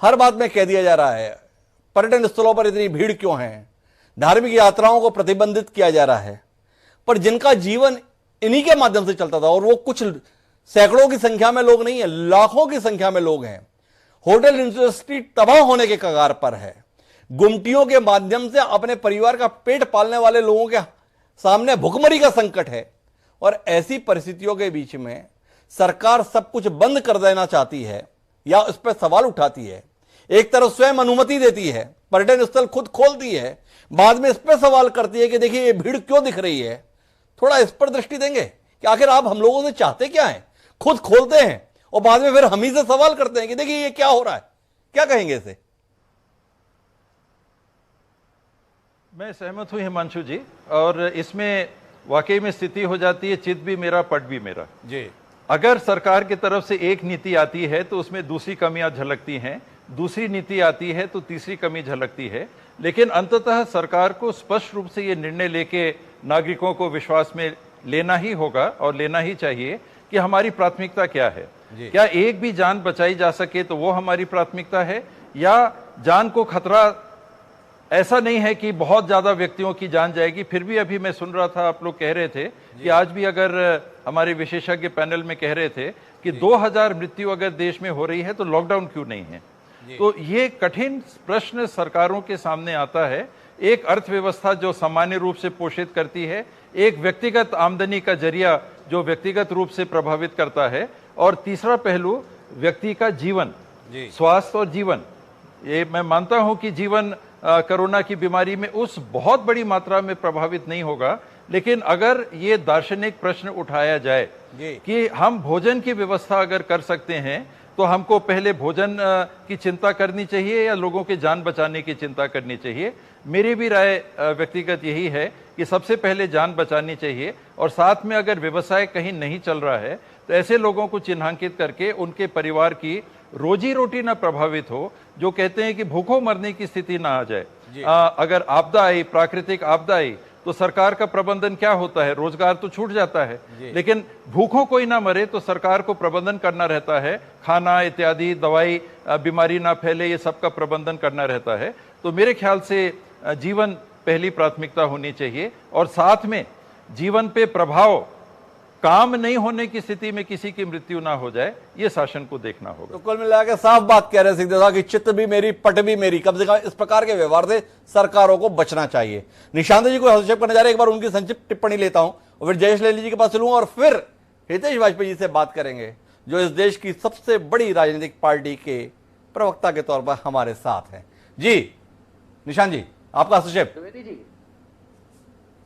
हर बात में कह दिया जा रहा है पर्यटन स्थलों पर इतनी भीड़ क्यों है, धार्मिक यात्राओं को प्रतिबंधित किया जा रहा है, पर जिनका जीवन इन्हीं के माध्यम से चलता था, और वो कुछ सैकड़ों की संख्या में लोग नहीं है, लाखों की संख्या में लोग हैं। होटल इंडस्ट्री तबाह होने के कगार पर है। गुमटियों के माध्यम से अपने परिवार का पेट पालने वाले लोगों के सामने भुखमरी का संकट है, और ऐसी परिस्थितियों के बीच में सरकार सब कुछ बंद कर देना चाहती है या उस पर सवाल उठाती है। एक तरफ स्वयं अनुमति देती है, पर्यटन स्थल खुद खोलती है, बाद में इस पर सवाल करती है कि देखिए ये भीड़ क्यों दिख रही है। थोड़ा इस पर दृष्टि देंगे कि आखिर आप हम लोगों से चाहते क्या हैं? खुद खोलते हैं और बाद में फिर हम ही से सवाल करते हैं कि देखिए ये क्या हो रहा है। क्या कहेंगे इसे? मैं सहमत हूं हिमांशु जी, और इसमें वाकई में स्थिति हो जाती है चित भी मेरा पट भी मेरा जी। अगर सरकार की तरफ से एक नीति आती है तो उसमें दूसरी कमियां झलकती हैं, दूसरी नीति आती है तो तीसरी कमी झलकती है। लेकिन अंततः सरकार को स्पष्ट रूप से ये निर्णय लेके नागरिकों को विश्वास में लेना ही होगा और लेना ही चाहिए कि हमारी प्राथमिकता क्या है। क्या एक भी जान बचाई जा सके तो वो हमारी प्राथमिकता है, या जान को खतरा ऐसा नहीं है कि बहुत ज्यादा व्यक्तियों की जान जाएगी। फिर भी अभी मैं सुन रहा था, आप लोग कह रहे थे कि आज भी अगर हमारे विशेषज्ञ पैनल में कह रहे थे कि 2000 मृत्यु अगर देश में हो रही है तो लॉकडाउन क्यों नहीं है। तो ये कठिन प्रश्न सरकारों के सामने आता है। एक अर्थव्यवस्था जो सामान्य रूप से पोषित करती है, एक व्यक्तिगत आमदनी का जरिया जो व्यक्तिगत रूप से प्रभावित करता है, और तीसरा पहलू व्यक्ति का जीवन, स्वास्थ्य और जीवन। ये मैं मानता हूं कि जीवन कोरोना की बीमारी में उस बहुत बड़ी मात्रा में प्रभावित नहीं होगा, लेकिन अगर ये दार्शनिक प्रश्न उठाया जाए कि हम भोजन की व्यवस्था अगर कर सकते हैं तो हमको पहले भोजन की चिंता करनी चाहिए या लोगों के जान बचाने की चिंता करनी चाहिए। मेरी भी राय व्यक्तिगत यही है कि सबसे पहले जान बचानी चाहिए, और साथ में अगर व्यवसाय कहीं नहीं चल रहा है तो ऐसे लोगों को चिन्हांकित करके उनके परिवार की रोजी रोटी ना प्रभावित हो, जो कहते हैं कि भूखों मरने की स्थिति ना आ जाए। अगर आपदा आई, प्राकृतिक आपदा आई, तो सरकार का प्रबंधन क्या होता है? रोजगार तो छूट जाता है, लेकिन भूखों कोई ना मरे तो सरकार को प्रबंधन करना रहता है, खाना इत्यादि, दवाई, बीमारी ना फैले, ये सब का प्रबंधन करना रहता है। तो मेरे ख्याल से जीवन पहली प्राथमिकता होनी चाहिए, और साथ में जीवन पे प्रभाव काम नहीं होने की स्थिति में किसी की मृत्यु ना हो जाए, ये शासन को देखना होगा। तो कुल मिला के साफ बात कह रहे हैं सिंहदेव साहब कि चित्त भी मेरी पट भी मेरी, कम से कम इस प्रकार के व्यवहार से सरकारों को बचना चाहिए। निशांत जी को हस्तक्षेप करने जा रहे हैं, एक बार उनकी संक्षिप्त टिप्पणी लेता हूं और फिर जयेश लेली जी के पास चलूंगा, और फिर हितेश वाजपेयी जी से बात करेंगे जो इस देश की सबसे बड़ी राजनीतिक पार्टी के प्रवक्ता के तौर पर हमारे साथ हैं। जी निशांत जी, आपका हस्तक्षेप।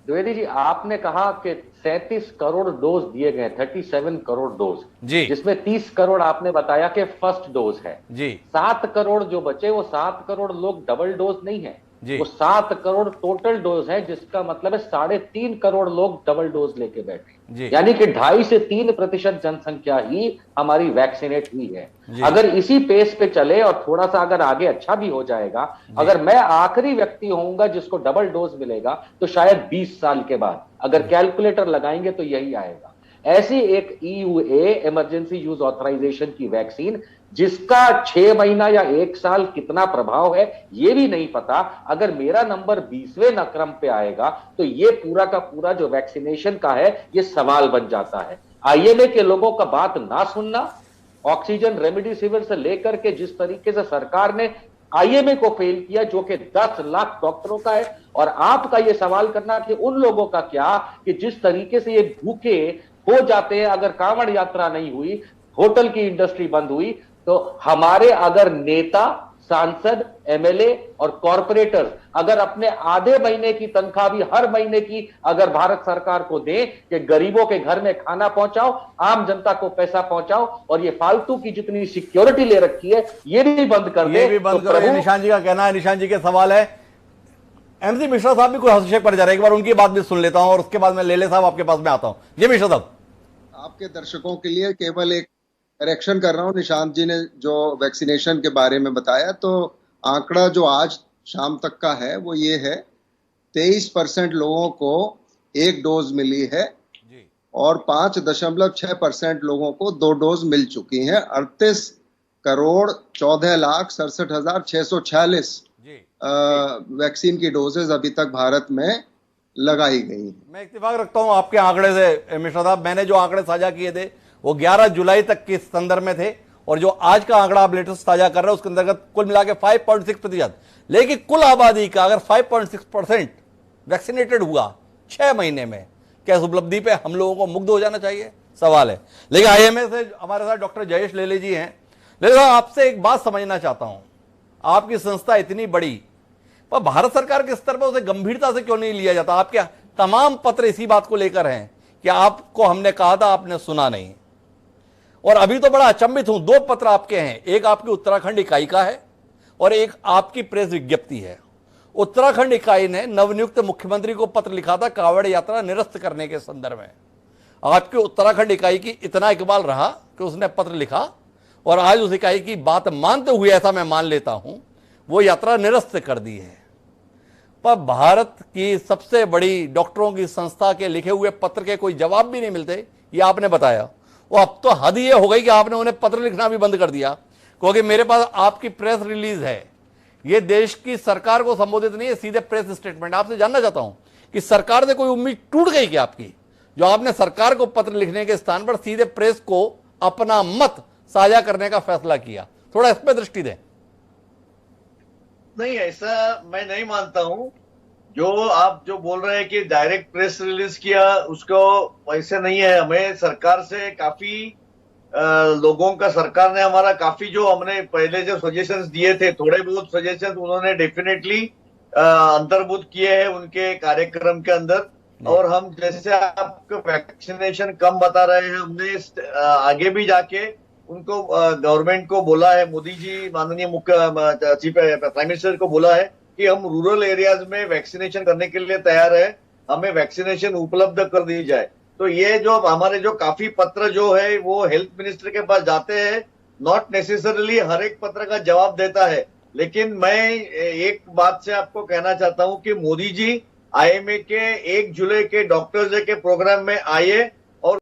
द्विवेदी जी, आपने कहा कि 37 करोड़ डोज दिए गए, 37 करोड़ डोज जी, जिसमें 30 करोड़ आपने बताया कि फर्स्ट डोज है जी। 7 करोड़ जो बचे, वो 7 करोड़ लोग डबल डोज नहीं है, वो 7 करोड़ टोटल डोज है, जिसका मतलब है 3.5 करोड़ लोग डबल डोज लेके बैठे, यानी कि 2.5 से 3% जनसंख्या ही हमारी वैक्सीनेट हुई है। अगर इसी पेस पे चले और थोड़ा सा अगर आगे अच्छा भी हो जाएगा, अगर मैं आखिरी व्यक्ति होऊंगा जिसको डबल डोज मिलेगा तो शायद 20 साल के बाद, अगर कैलकुलेटर लगाएंगे तो यही आएगा। ऐसी एक EUA इमरजेंसी यूज ऑथराइजेशन की वैक्सीन, जिसका 6 महीना या 1 साल कितना प्रभाव है ये भी नहीं पता, अगर मेरा नंबर 20वें क्रम पे आएगा तो ये पूरा का पूरा जो वैक्सीनेशन का है ये सवाल बन जाता है। IMA के लोगों का बात ना सुनना, ऑक्सीजन रेमडेसिविर से लेकर के जिस तरीके से सरकार ने IMA को फेल किया, जो कि 10 लाख डॉक्टरों का है, और आपका ये सवाल करना कि उन लोगों का क्या कि जिस तरीके से ये भूखे हो जाते हैं अगर कांवड़ यात्रा नहीं हुई, होटल की इंडस्ट्री बंद हुई, तो हमारे अगर नेता, सांसद, MLA और कॉर्पोरेटर अगर अपने आधे महीने की तनख्वाह भी हर महीने की अगर भारत सरकार को दें कि गरीबों के घर में खाना पहुंचाओ, आम जनता को पैसा पहुंचाओ, और ये फालतू की जितनी सिक्योरिटी ले रखी है ये भी बंद कर दे। ये भी बंद करो, निशांत जी का कहना है। निशांत जी के सवाल है, एमसी मिश्रा साहब भी कोई हस्तक्षेप कर जा रहे हैं, एक बार उनकी बात भी सुन लेता हूं और उसके बाद मैं लेले साहब आपके पास में आता हूं। जी मिश्रा साहब। आपके दर्शकों के लिए केवल एक करेक्शन कर रहा हूं, निशांत जी ने जो वैक्सीनेशन के बारे में बताया, तो आंकड़ा जो आज शाम तक का है वो ये है 23% लोगों को एक डोज मिली है और 5.6% लोगों को 2 डोज मिल चुकी हैं। 38,14,67,646 वैक्सीन की डोजेज अभी तक भारत में लगाई गई है। मैं इत्तेफाक रखता हूं आपके आंकड़े से मिश्रा साहब। मैंने जो आंकड़े साझा किए थे वो 11 जुलाई तक के संदर्भ में थे और जो आज का आंकड़ा आप लेटेस्ट साझा कर रहे हैं उसके अंतर्गत कुल मिला के 5.6%। लेकिन कुल आबादी का अगर 5.6% वैक्सीनेटेड हुआ 6 महीने में, क्या इस उपलब्धि पे हम लोगों को मुग्ध हो जाना चाहिए? सवाल है। लेकिन आईएमए से हमारे साथ डॉक्टर जयेश लेले जी हैं। लेले साहब, आपसे एक बात समझना चाहता हूं, आपकी संस्था इतनी बड़ी, पर भारत सरकार के स्तर पर उसे गंभीरता से क्यों नहीं लिया जाता? आपके तमाम पत्र इसी बात को लेकर हैं कि आपको हमने कहा था, आपने सुना नहीं। और अभी तो बड़ा अचंभित हूं, 2 पत्र आपके हैं, एक आपकी उत्तराखंड इकाई का है और एक आपकी प्रेस विज्ञप्ति है। उत्तराखंड इकाई ने नवनियुक्त मुख्यमंत्री को पत्र लिखा था कांवड़ यात्रा निरस्त करने के संदर्भ में। आपकी उत्तराखंड इकाई की इतना इकबाल रहा कि उसने पत्र लिखा और आज उस इकाई की बात मानते हुए, ऐसा मैं मान लेता हूं, वो यात्रा निरस्त कर दी है। पर भारत की सबसे बड़ी डॉक्टरों की संस्था के लिखे हुए पत्र के कोई जवाब भी नहीं मिलते, ये आपने बताया। वो अब तो हद ये हो गई कि आपने उन्हें पत्र लिखना भी बंद कर दिया, क्योंकि मेरे पास आपकी प्रेस रिलीज है। ये देश की सरकार को संबोधित नहीं है, सीधे प्रेस स्टेटमेंट। आपसे जानना चाहता हूं कि सरकार से कोई उम्मीद टूट गई क्या आपकी, जो आपने सरकार को पत्र लिखने के स्थान पर सीधे प्रेस को अपना मत साझा करने का फैसला किया? थोड़ा इस पर दृष्टि दें। नहीं, ऐसा मैं नहीं मानता हूं। जो आप जो बोल रहे हैं कि डायरेक्ट प्रेस रिलीज किया, उसको वैसे नहीं है। हमें सरकार से काफी लोगों का, सरकार ने हमारा काफी, जो हमने पहले जो सजेशंस दिए थे, थोड़े बहुत सजेशंस उन्होंने डेफिनेटली अंतर्भूत किए हैं उनके कार्यक्रम के अंदर। और हम जैसे आपको वैक्सीनेशन कम बता रहे हैं, हमने आगे भी जाके उनको गवर्नमेंट को बोला है, मोदी जी माननीय मुख्य चीफ प्राइम मिनिस्टर को बोला है कि हम रूरल एरियाज में वैक्सीनेशन करने के लिए तैयार है, हमें वैक्सीनेशन उपलब्ध कर दी जाए। तो ये जो हमारे जो काफी पत्र जो है वो हेल्थ मिनिस्टर के पास जाते हैं, नॉट नेसेसरली हर एक पत्र का जवाब देता है। लेकिन मैं एक बात से आपको कहना चाहता हूं कि मोदी जी आईएमए के 1 जुलाई के डॉक्टर्स डे के प्रोग्राम में आए और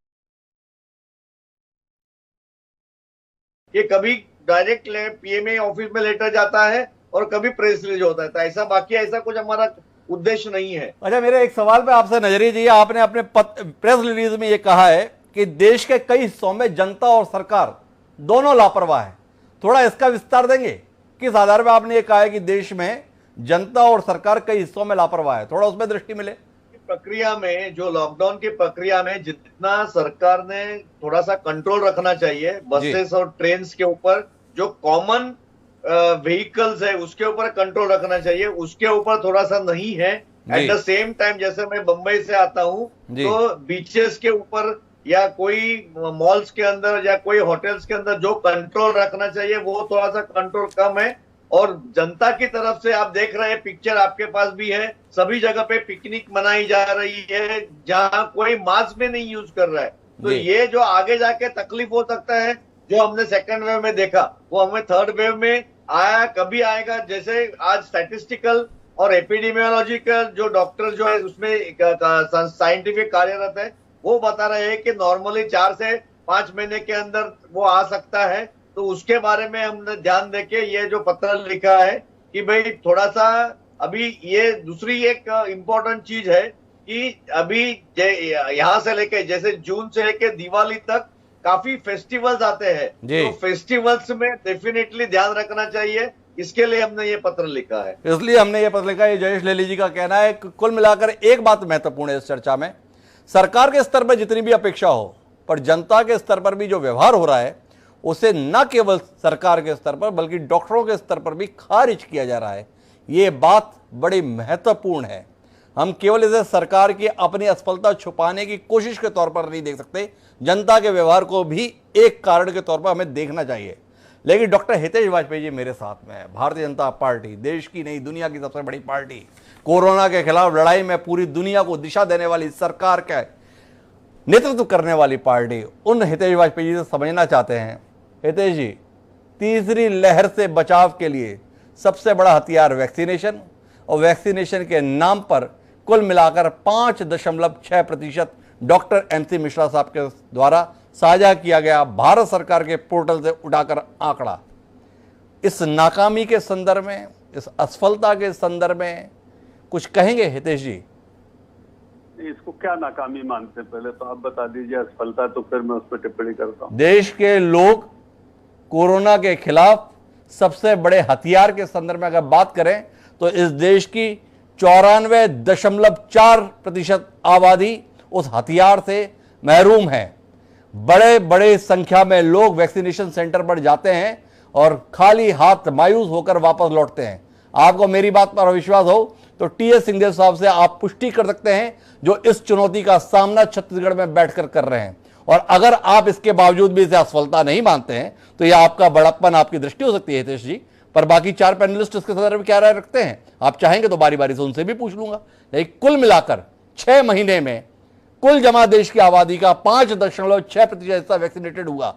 ये कभी डायरेक्ट पीएमए ऑफिस में लेटर जाता है और कभी प्रेस रिलीज होता है। तो ऐसा बाकी ऐसा कुछ हमारा उद्देश्य नहीं है। अच्छा, मेरे एक सवाल पे आपसे नजरिए चाहिए। आपने अपने प्रेस रिलीज में ये कहा है कि देश के कई हिस्सों में जनता और सरकार दोनों लापरवाह है। थोड़ा इसका विस्तार देंगे? किस आधार पर आपने ये कहा है कि देश में जनता और सरकार कई हिस्सों में लापरवाह है? थोड़ा उसमें दृष्टि मिले। प्रक्रिया में, जो लॉकडाउन की प्रक्रिया में जितना सरकार ने थोड़ा सा कंट्रोल रखना चाहिए, बसेस और ट्रेन के ऊपर, जो कॉमन व्हीकल्स है उसके ऊपर कंट्रोल रखना चाहिए, उसके ऊपर थोड़ा सा नहीं है। एट द सेम टाइम, जैसे मैं बंबई से आता हूं, तो बीचेस के ऊपर या कोई मॉल्स के अंदर या कोई होटल्स के अंदर जो कंट्रोल रखना चाहिए वो थोड़ा सा कंट्रोल कम है। और जनता की तरफ से आप देख रहे हैं, पिक्चर आपके पास भी है, सभी जगह पे पिकनिक मनाई जा रही है जहां कोई मास्क भी नहीं यूज कर रहा है। तो ये जो आगे जाके तकलीफ हो सकता है, जो हमने सेकंड वेव में देखा, वो हमें थर्ड वेव में आया, कभी आएगा। जैसे आज स्टैटिस्टिकल और एपिडेमियोलॉजिकल जो डॉक्टर जो है उसमें साइंटिफिक कार्यरत है, वो बता रहे हैं कि नॉर्मली 4 से 5 महीने के अंदर वो आ सकता है। तो उसके बारे में हमने ध्यान देके ये जो पत्र लिखा है कि भाई थोड़ा सा अभी ये दूसरी एक इम्पोर्टेंट चीज है कि अभी यहाँ से लेके, जैसे जून से लेके दिवाली तक काफी फेस्टिवल्स आते हैं, तो फेस्टिवल्स में डेफिनेटली ध्यान रखना चाहिए। इसके लिए हमने ये पत्र लिखा है। इसलिए हमने ये पत्र लिखा है। जयेश लेली जी का कहना है कि कुल मिलाकर एक बात महत्वपूर्ण है इस चर्चा में, सरकार के स्तर पर जितनी भी अपेक्षा हो, पर जनता के स्तर पर भी जो व्यवहार हो रहा है उसे न केवल सरकार के स्तर पर बल्कि डॉक्टरों के स्तर पर भी खारिज किया जा रहा है। ये बात बड़ी महत्वपूर्ण है। हम केवल इसे सरकार की अपनी असफलता छुपाने की कोशिश के तौर पर नहीं देख सकते, जनता के व्यवहार को भी एक कारण के तौर पर हमें देखना चाहिए। लेकिन डॉक्टर हितेश वाजपेयी जी मेरे साथ में है। भारतीय जनता पार्टी देश की नहीं दुनिया की सबसे बड़ी पार्टी, कोरोना के खिलाफ लड़ाई में पूरी दुनिया को दिशा देने वाली सरकार का नेतृत्व करने वाली पार्टी। उन हितेश वाजपेयी जी से समझना चाहते हैं, हितेश जी, तीसरी लहर से बचाव के लिए सबसे बड़ा हथियार वैक्सीनेशन, और वैक्सीनेशन के नाम पर कुल मिलाकर 5.6% डॉक्टर MC मिश्रा साहब के द्वारा साझा किया गया भारत सरकार के पोर्टल से उठाकर आंकड़ा, इस नाकामी के संदर्भ में, इस असफलता के संदर्भ में कुछ कहेंगे हितेश जी? इसको क्या नाकामी मानते हैं, पहले तो आप बता दीजिए असफलता, तो फिर मैं उस पर टिप्पणी करता हूँ। देश के लोग कोरोना के खिलाफ सबसे बड़े हथियार के संदर्भ में अगर बात करें तो इस देश की 94.4% आबादी उस हथियार से महरूम है। बड़े बड़े संख्या में लोग वैक्सीनेशन सेंटर पर जाते हैं और खाली हाथ मायूस होकर वापस लौटते हैं। आपको मेरी बात पर विश्वास हो तो TS सिंहदेव साहब से आप पुष्टि कर सकते हैं, जो इस चुनौती का सामना छत्तीसगढ़ में बैठकर कर रहे हैं। और अगर आप इसके बावजूद भी इसे असफलता नहीं मानते हैं तो यह आपका बड़प्पन, आपकी दृष्टि हो सकती है हितेश जी। पर बाकी 4 पैनलिस्ट इसके संदर्भ में क्या राय रखते हैं, आप चाहेंगे तो बारी बारी से उनसे भी पूछ लूंगा। लेकिन कुल मिलाकर 6 महीने में कुल जमा देश की आबादी का 5.6% हिस्सा वैक्सीनेटेड हुआ,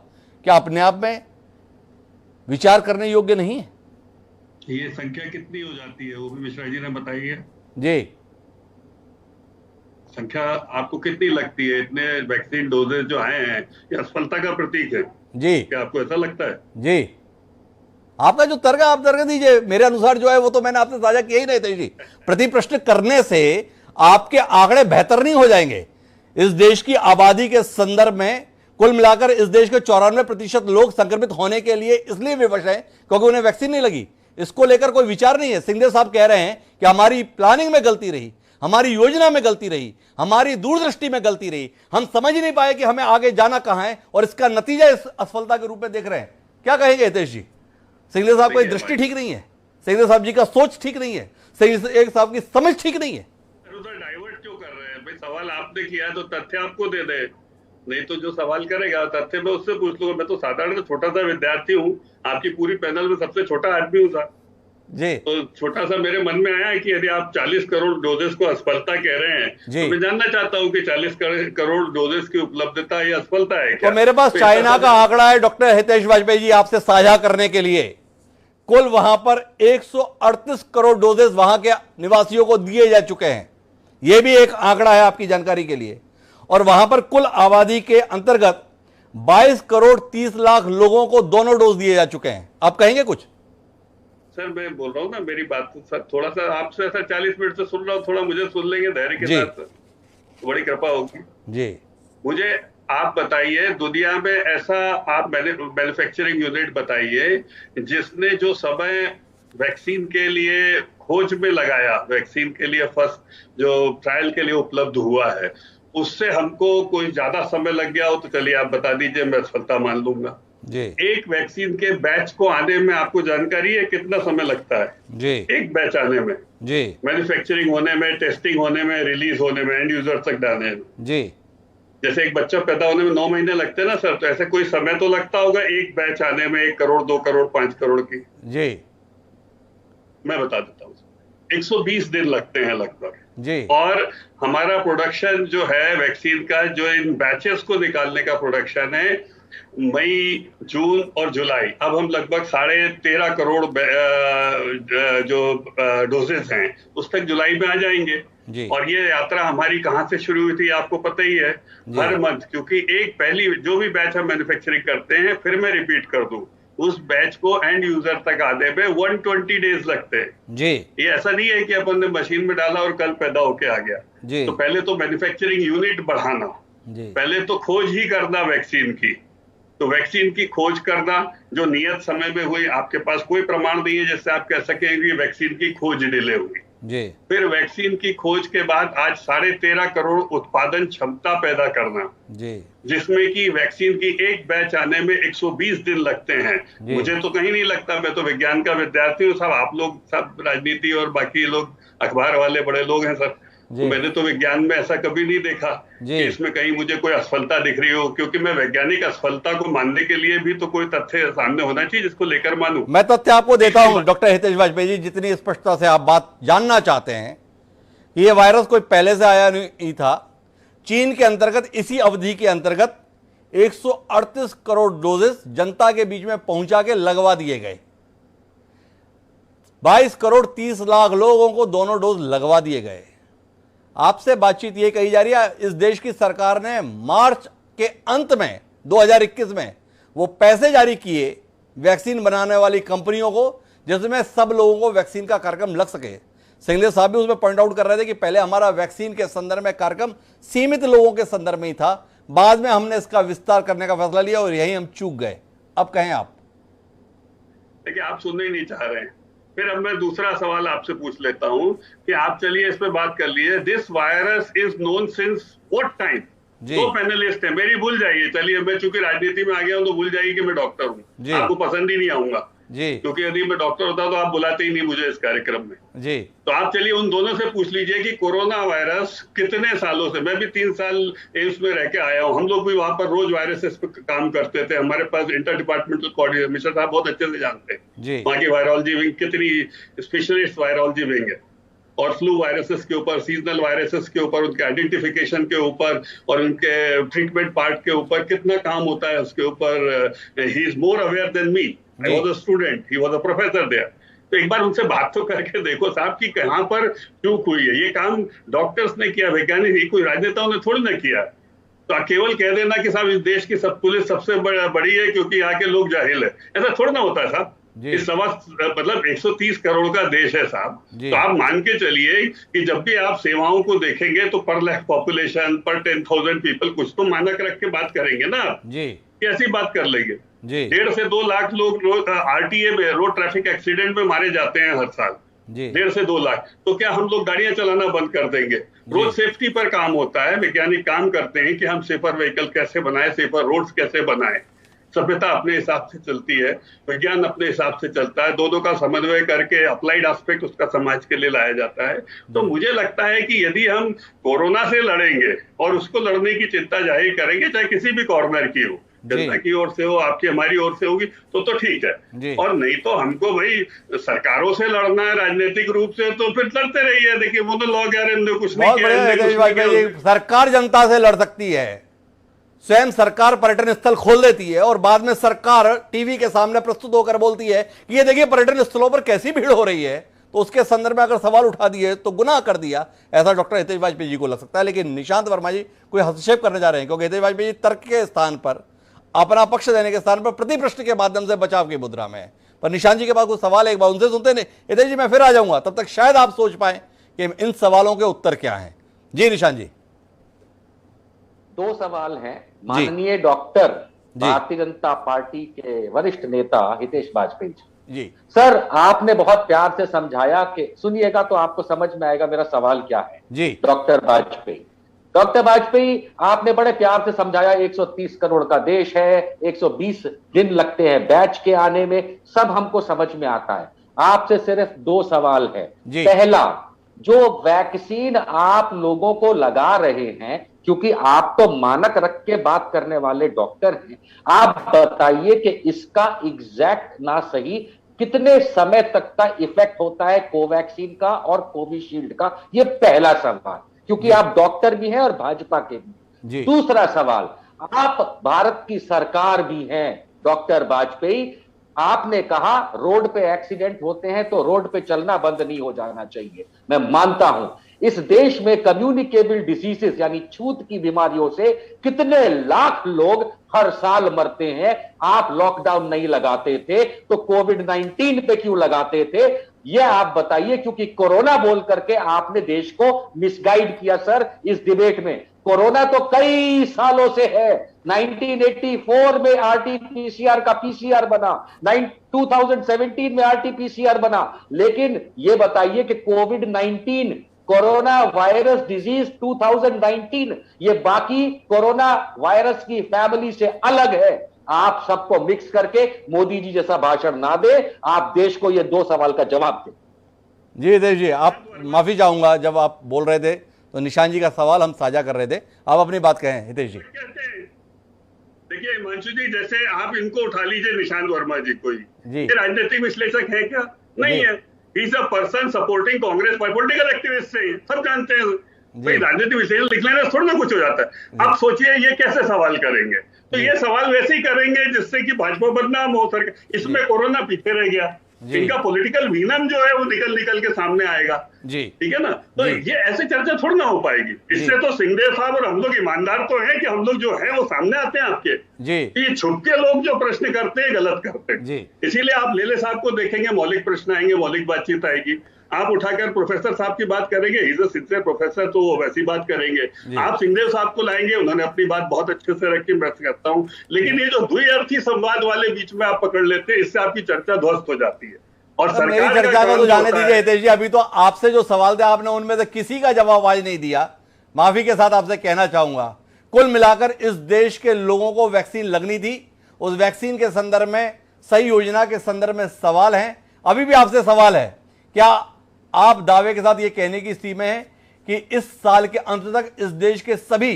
क्या अपने आप में विचार करने योग्य नहीं है? ये संख्या कितनी हो जाती है वो भी मिश्रा जी ने बताई है जी। संख्या आपको कितनी लगती है? इतने वैक्सीन डोजेज जो आए हैं ये असफलता का प्रतीक है जी, क्या आपको ऐसा लगता है? जी, आपका जो तर्क है आप तर्क दीजिए। मेरे अनुसार जो है वो तो मैंने आपसे साझा किया ही नहीं था जी। प्रति प्रश्न करने से आपके आंकड़े बेहतर नहीं हो जाएंगे। इस देश की आबादी के संदर्भ में कुल मिलाकर इस देश के 94% लोग संक्रमित होने के लिए इसलिए विवश हैं क्योंकि उन्हें वैक्सीन नहीं लगी। इसको लेकर कोई विचार नहीं है। सिंहदेव साहब कह रहे हैं कि हमारी प्लानिंग में गलती रही, हमारी योजना में गलती रही, हमारी दूरदृष्टि में गलती रही, हम समझ ही नहीं पाए कि हमें आगे जाना कहां है, और इसका नतीजा इस असफलता के रूप में देख रहे हैं। क्या कहेंगे हितेश जी? सिंहदेव साहब की दृष्टि ठीक नहीं है, सिंहदेव साहब जी का सोच ठीक नहीं है, सिंहदेव साहब की समझ ठीक नहीं है। डाइवर्ट क्यों कर रहे हैं भाई? सवाल आपने किया है तो तथ्य आपको दे दे, नहीं तो जो सवाल करेगा तथ्य मैं उससे पूछ लूंगा। मैं तो साधारण छोटा सा विद्यार्थी हूँ, आपकी पूरी पैनल में सबसे छोटा आदमी हूँ सर जी। तो छोटा सा मेरे मन में आया है कि यदि आप 40 करोड़ डोजेस को असफलता कह रहे हैं तो मैं जानना चाहता हूं कि 40 करोड़ डोजेस की उपलब्धता ये असफलता है क्या? तो मेरे पास चाइना का आंकड़ा है डॉक्टर हितेश वाजपेयी जी आपसे साझा करने के लिए। कुल वहां पर 138 करोड़ डोजेस वहां के निवासियों को दिए जा चुके हैं। यह भी एक आंकड़ा है आपकी जानकारी के लिए। और वहां पर कुल आबादी के अंतर्गत 22 करोड़ 30 लाख लोगों को दोनों डोज दिए जा चुके हैं। आप कहेंगे कुछ? सर मैं बोल रहा हूँ ना, मेरी बात सर थोड़ा सा आपसे ऐसा 40 मिनट से सुन रहा हूँ, थोड़ा मुझे सुन लेंगे धैर्य के साथ सर, बड़ी कृपा होगी जी। मुझे आप बताइए दुनिया में ऐसा आप मैन्युफैक्चरिंग यूनिट बताइए जिसने जो समय वैक्सीन के लिए खोज में लगाया, वैक्सीन के लिए फर्स्ट जो ट्रायल के लिए उपलब्ध हुआ है, उससे हमको कोई ज्यादा समय लग गया हो तो चलिए आप बता दीजिए, मैं असफलता मान लूंगा जी। एक वैक्सीन के बैच को आने में आपको जानकारी है कितना समय लगता है जी। एक बैच आने में जी। मैन्युफैक्चरिंग होने में, टेस्टिंग होने में, रिलीज होने में, एंड यूजर तक डालने में जी। जैसे एक बच्चा पैदा होने में 9 महीने लगते हैं ना सर, तो ऐसे कोई समय तो लगता होगा एक बैच आने में 1 करोड़ 2 करोड़ 5 करोड़ की। जी। मैं बता देता हूँ 120 दिन लगते हैं लगभग जी। और हमारा प्रोडक्शन जो है वैक्सीन का, जो इन बैचेस को निकालने का प्रोडक्शन है, मई, जून और जुलाई, अब हम लगभग 13.5 करोड़ जो डोजेस हैं उस तक जुलाई में आ जाएंगे जी। और ये यात्रा हमारी कहां से शुरू हुई थी आपको पता ही है, हर मंथ, क्योंकि एक पहली जो भी बैच हम मैन्युफैक्चरिंग करते हैं, फिर मैं रिपीट कर दूं, उस बैच को एंड यूजर तक आने में 120 डेज लगते हैं जी। ये ऐसा नहीं है कि अपन ने मशीन में डाला और कल पैदा होके आ गया जी। तो पहले तो मैन्युफैक्चरिंग यूनिट बढ़ाना जी। पहले तो खोज ही करना वैक्सीन की, तो वैक्सीन की खोज करना जो नियत समय में हुई, आपके पास कोई प्रमाण नहीं है जिससे आप कह सकें कि वैक्सीन की खोज डिले हुई जी। फिर वैक्सीन की खोज के बाद आज 13.5 करोड़ उत्पादन क्षमता पैदा करना जी। जिसमें कि वैक्सीन की एक बैच आने में 120 दिन लगते हैं। मुझे तो कहीं नहीं लगता, मैं तो विज्ञान का विद्यार्थी हूँ, सब आप लोग सब राजनीति और बाकी लोग अखबार वाले बड़े लोग हैं सर, मैंने तो विज्ञान में ऐसा कभी नहीं देखा कि इसमें कहीं मुझे कोई असफलता दिख रही हो, क्योंकि मैं वैज्ञानिक असफलता को मानने के लिए भी तो कोई तथ्य सामने होना चाहिए जिसको लेकर मानूं। मैं तथ्य आपको देता हूं डॉक्टर हितेश वाजपेयी जी, जितनी स्पष्टता से आप बात जानना चाहते हैं कि ये वायरस कोई पहले से आया नहीं था। चीन के अंतर्गत इसी अवधि के अंतर्गत 138 करोड़ डोजेस जनता के बीच में पहुंचा के लगवा दिए गए। 22 करोड़ 30 लाख लोगों को दोनों डोज लगवा दिए गए। आपसे बातचीत ये कही जा रही है, इस देश की सरकार ने मार्च के अंत में 2021 में वो पैसे जारी किए वैक्सीन बनाने वाली कंपनियों को, जिसमें सब लोगों को वैक्सीन का कार्यक्रम लग सके। सिंगले साहब भी उसमें पॉइंट आउट कर रहे थे कि पहले हमारा वैक्सीन के संदर्भ में कार्यक्रम सीमित लोगों के संदर्भ में ही था, बाद में हमने इसका विस्तार करने का फैसला लिया और यही हम चूक गए। अब कहें आप। देखिए, आप सुनने ही नहीं चाह रहे हैं। फिर अब मैं दूसरा सवाल आपसे पूछ लेता हूं कि आप चलिए इस पे बात कर लिए। This virus is known since what time? दो पैनलिस्ट हैं, मेरी भूल जाइए। चलिए, मैं चूंकि राजनीति में आ गया हूं तो भूल जाइए कि मैं डॉक्टर हूं। आपको पसंद ही नहीं आऊंगा जी, क्योंकि यदि मैं डॉक्टर होता तो आप बुलाते ही नहीं मुझे इस कार्यक्रम में जी। तो आप चलिए उन दोनों से पूछ लीजिए कि कोरोना वायरस कितने सालों से, मैं भी 3 साल एम्स में रह के आया हूं, हम लोग भी वहां पर रोज वायरसेस पे काम करते थे। हमारे पास इंटर डिपार्टमेंटल कोऑर्डिनेटर मिश्रा साहब बहुत अच्छे से जानते हैं वहां की वायरोलॉजी विंग कितनी स्पेशलिस्ट वायरोलॉजी विंग है, और फ्लू वायरसेस के ऊपर, सीजनल वायरसेस के ऊपर, उनके आइडेंटिफिकेशन के ऊपर और उनके ट्रीटमेंट पार्ट के ऊपर कितना काम होता है, उसके ऊपर he is more aware than me. I was a student, he was a professor there. तो एक बार उनसे बात तो करके देखो साहब कि कहां पर चूक हुई है। ये काम डॉक्टर्स ने किया, वैज्ञानिक, कोई राजनेताओं ने थोड़ी ना किया। तो केवल कह देना कि साहब इस देश की सब पुलिस सबसे बड़ी है क्योंकि यहाँ के लोग जाहिल है, ऐसा थोड़ा ना होता है साहब। इस मतलब 130 करोड़ का देश है साहब। तो आप मान के चलिए कि जब भी आप सेवाओं को देखेंगे तो पर लाख पॉपुलेशन, पर 10,000 पीपल, कुछ तो मानक रख के बात करेंगे ना जी। कैसी बात कर लेंगे? 1.5 से 2 लाख लोग आरटीए में, रोड ट्रैफिक एक्सीडेंट में मारे जाते हैं हर साल। 1.5 से 2 लाख। तो क्या हम लोग गाड़ियां चलाना बंद कर देंगे? रोड सेफ्टी पर काम होता है, वैज्ञानिक काम करते हैं कि हम सेफर व्हीकल कैसे बनाए, सेफर रोड्स कैसे बनाए। सभ्यता अपने हिसाब से चलती है, विज्ञान अपने हिसाब से चलता है, दोनों का समन्वय करके अप्लाइड एस्पेक्ट उसका समाज के लिए लाया जाता है। तो मुझे लगता है कि यदि हम कोरोना से लड़ेंगे और उसको लड़ने की चिंता जाहिर करेंगे, चाहे किसी भी कॉर्नर की हो, जनता की ओर से हो, आपकी हमारी ओर से होगी तो ठीक है। और नहीं तो हमको भाई सरकारों से लड़ना है राजनीतिक रूप से, तो फिर लड़ते रहिए। देखिए मोनोलॉग यार, कुछ नहीं किया। सरकार जनता से लड़ सकती है, स्वयं सरकार पर्यटन स्थल खोल देती है और बाद में सरकार टीवी के सामने प्रस्तुत होकर बोलती है कि ये देखिए पर्यटन स्थलों पर कैसी भीड़ हो रही है, तो उसके संदर्भ में अगर सवाल उठा दिए तो गुनाह कर दिया, ऐसा डॉक्टर हितेश वाजपेयी जी को लग सकता है। लेकिन निशांत वर्मा जी कोई हस्तक्षेप करने जा रहे हैं, क्योंकि हितेश वाजपेयी जी तर्क के स्थान पर, अपना पक्ष देने के स्थान पर प्रति प्रश्न के माध्यम से बचाव की मुद्रा में है। पर निशांत जी के पास कुछ सवाल एक बार उनसे सुनते नहीं। हितेश जी मैं फिर आ जाऊंगा, तब तक शायद आप सोच पाए कि इन सवालों के उत्तर क्या हैं। जी निशांत जी। 2 सवाल हैं। माननीय डॉक्टर, भारतीय जनता पार्टी के वरिष्ठ नेता हितेश वाजपेयी जी, सर आपने बहुत प्यार से समझाया कि सुनिएगा तो आपको समझ में आएगा मेरा सवाल क्या है जी। डॉक्टर वाजपेयी आपने बड़े प्यार से समझाया 130 करोड़ का देश है, 120 दिन लगते हैं बैच के आने में, सब हमको समझ में आता है। आपसे सिर्फ 2 सवाल है। पहला, जो वैक्सीन आप लोगों को लगा रहे हैं, क्योंकि आप तो मानक रख के बात करने वाले डॉक्टर हैं, आप बताइए कि इसका एग्जैक्ट ना सही कितने समय तक का इफेक्ट होता है कोवैक्सीन का और कोविशील्ड का। ये पहला सवाल, क्योंकि आप डॉक्टर भी हैं और भाजपा के भी। दूसरा सवाल, आप भारत की सरकार भी हैं डॉक्टर वाजपेयी, आपने कहा रोड पे एक्सीडेंट होते हैं तो रोड पे चलना बंद नहीं हो जाना चाहिए। मैं मानता हूं इस देश में कम्युनिकेबल डिसीजेस यानी छूत की बीमारियों से कितने लाख लोग हर साल मरते हैं। आप लॉकडाउन नहीं लगाते थे तो कोविड-19 पे क्यों लगाते थे, ये आप बताइए। क्योंकि कोरोना बोल करके आपने देश को मिसगाइड किया सर इस डिबेट में। कोरोना तो कई सालों से है, 1984 में आरटीपीसीआर का पीसीआर बना, 2017 में आरटीपीसीआर बना। लेकिन ये बताइए कि कोविड-19 कोरोना वायरस डिजीज 2019 ये बाकी कोरोना वायरस की फैमिली से अलग है। आप सबको मिक्स करके मोदी जी जैसा भाषण ना दे, आप देश को ये 2 सवाल का जवाब दें। जी देव जी, आप माफी चाहूंगा, जब आप बोल रहे थे तो निशान जी का सवाल हम साझा कर रहे थे, आप अपनी बात कहें हितेश जी। देखिए हिमांशु जी, जैसे आप इनको उठा लीजिए, निशांत वर्मा जी को ही, ये राजनीतिक विश्लेषक है क्या? नहीं है। He is a person supporting Congress, political activist है, सब जानते हैं भाई। राजनीतिक विश्लेषण लिख लेने से थोड़ा ना कुछ हो जाता है। आप सोचिए ये कैसे सवाल करेंगे, तो ये सवाल वैसे ही करेंगे जिससे कि भाजपा बदनाम हो सके। इसमें कोरोना पीछे रह गया, इनका पॉलिटिकल विनम जो है वो निकल के सामने आएगा जी, ठीक है ना। तो ये ऐसे चर्चा थोड़ी ना हो पाएगी। इससे तो सिंहदेव साहब और हम लोग ईमानदार तो हैं कि हम लोग जो है वो सामने आते हैं आपके जी। ये छुप के लोग जो प्रश्न करते हैं गलत करते हैं जी। इसीलिए आप लेले साहब को देखेंगे, मौलिक प्रश्न आएंगे, मौलिक बातचीत आएगी। आप उठाकर प्रोफेसर साहब की बात करेंगे, इज अ सिंसियर प्रोफेसर, तो वो वैसी बात करेंगे। आप सिंहदेव साहब को लाएंगे, उन्होंने अपनी बात बहुत अच्छे से रखी, मैं करता हूँ। लेकिन ये जो द्विअर्थी संवाद वाले बीच में आप पकड़ लेते हैं, इससे आपकी चर्चा ध्वस्त हो जाती है। और मेरी चर्चा को तो जाने दीजिए हितेश जी, अभी तो आपसे जो सवाल थे आपने उनमें से किसी का जवाब आज नहीं दिया। माफी के साथ आपसे कहना चाहूंगा, कुल मिलाकर इस देश के लोगों को वैक्सीन लगनी थी, उस वैक्सीन के संदर्भ में, सही योजना के संदर्भ में सवाल है। अभी भी आपसे सवाल है, क्या आप दावे के साथ ये कहने की स्थिति में है कि इस साल के अंत तक इस देश के सभी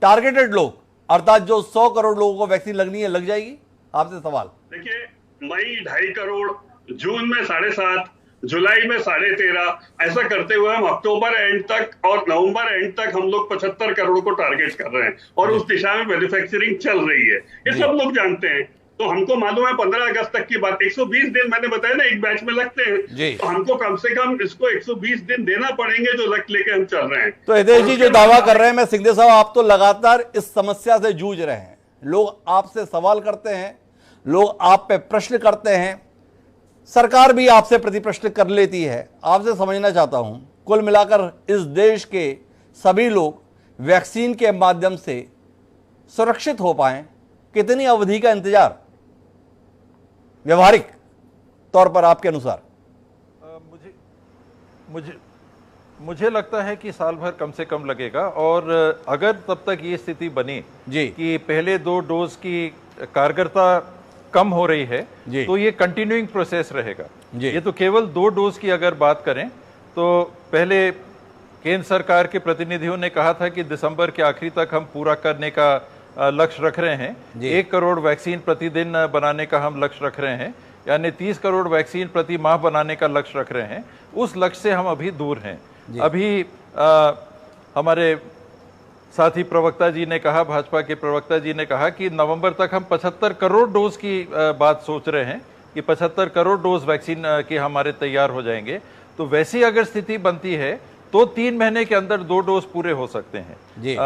टारगेटेड लोग, अर्थात जो 100 करोड़ लोगों को वैक्सीन लगनी है, लग जाएगी? आपसे सवाल। देखिए, मई 2.5 करोड़, जून में 7.5, जुलाई में 13.5, ऐसा करते हुए हम अक्टूबर एंड तक और नवंबर एंड तक हम लोग 75 करोड़ को टारगेट कर रहे हैं और उस दिशा में मैन्युफैक्चरिंग चल रही है। ये सब लोग जानते हैं। तो हमको मालूम है 15 अगस्त तक की बात, 120 दिन मैंने बताया ना एक बैच में लगते हैं, तो हमको कम से कम इसको 120 दिन देना पड़ेंगे जो लक्ष्य लेके हम चल रहे हैं। तो हितेश जी जो दावा कर रहे हैं, मैं सिंहदेव साहब, आप तो लगातार इस समस्या से जूझ रहे हैं। लोग आपसे सवाल करते हैं, लोग आप पे प्रश्न करते हैं, सरकार भी आपसे प्रति प्रश्न कर लेती है। आपसे समझना चाहता हूं, कुल मिलाकर इस देश के सभी लोग वैक्सीन के माध्यम से सुरक्षित हो पाएं, कितनी अवधि का इंतजार व्यवहारिक तौर पर आपके अनुसार? मुझे लगता है कि साल भर कम से कम लगेगा। और अगर तब तक ये स्थिति बनी कि पहले 2 डोज की कारगरता कम हो रही है, तो ये कंटिन्यूइंग प्रोसेस रहेगा। ये तो केवल 2 डोज की अगर बात करें तो पहले केंद्र सरकार के प्रतिनिधियों ने कहा था कि दिसंबर के आखिरी तक हम पूरा करने का लक्ष्य रख रहे हैं। 1 करोड़ वैक्सीन प्रतिदिन बनाने का हम लक्ष्य रख रहे हैं, यानी 30 करोड़ वैक्सीन प्रति माह बनाने का लक्ष्य रख रहे हैं। उस लक्ष्य से हम अभी दूर हैं। अभी हमारे साथी प्रवक्ता जी ने कहा, भाजपा के प्रवक्ता जी ने कहा कि नवंबर तक हम 75 करोड़ डोज की बात सोच रहे हैं कि 75 करोड़ डोज वैक्सीन के हमारे तैयार हो जाएंगे। तो वैसी अगर स्थिति बनती है तो 3 महीने के अंदर 2 डोज पूरे हो सकते हैं।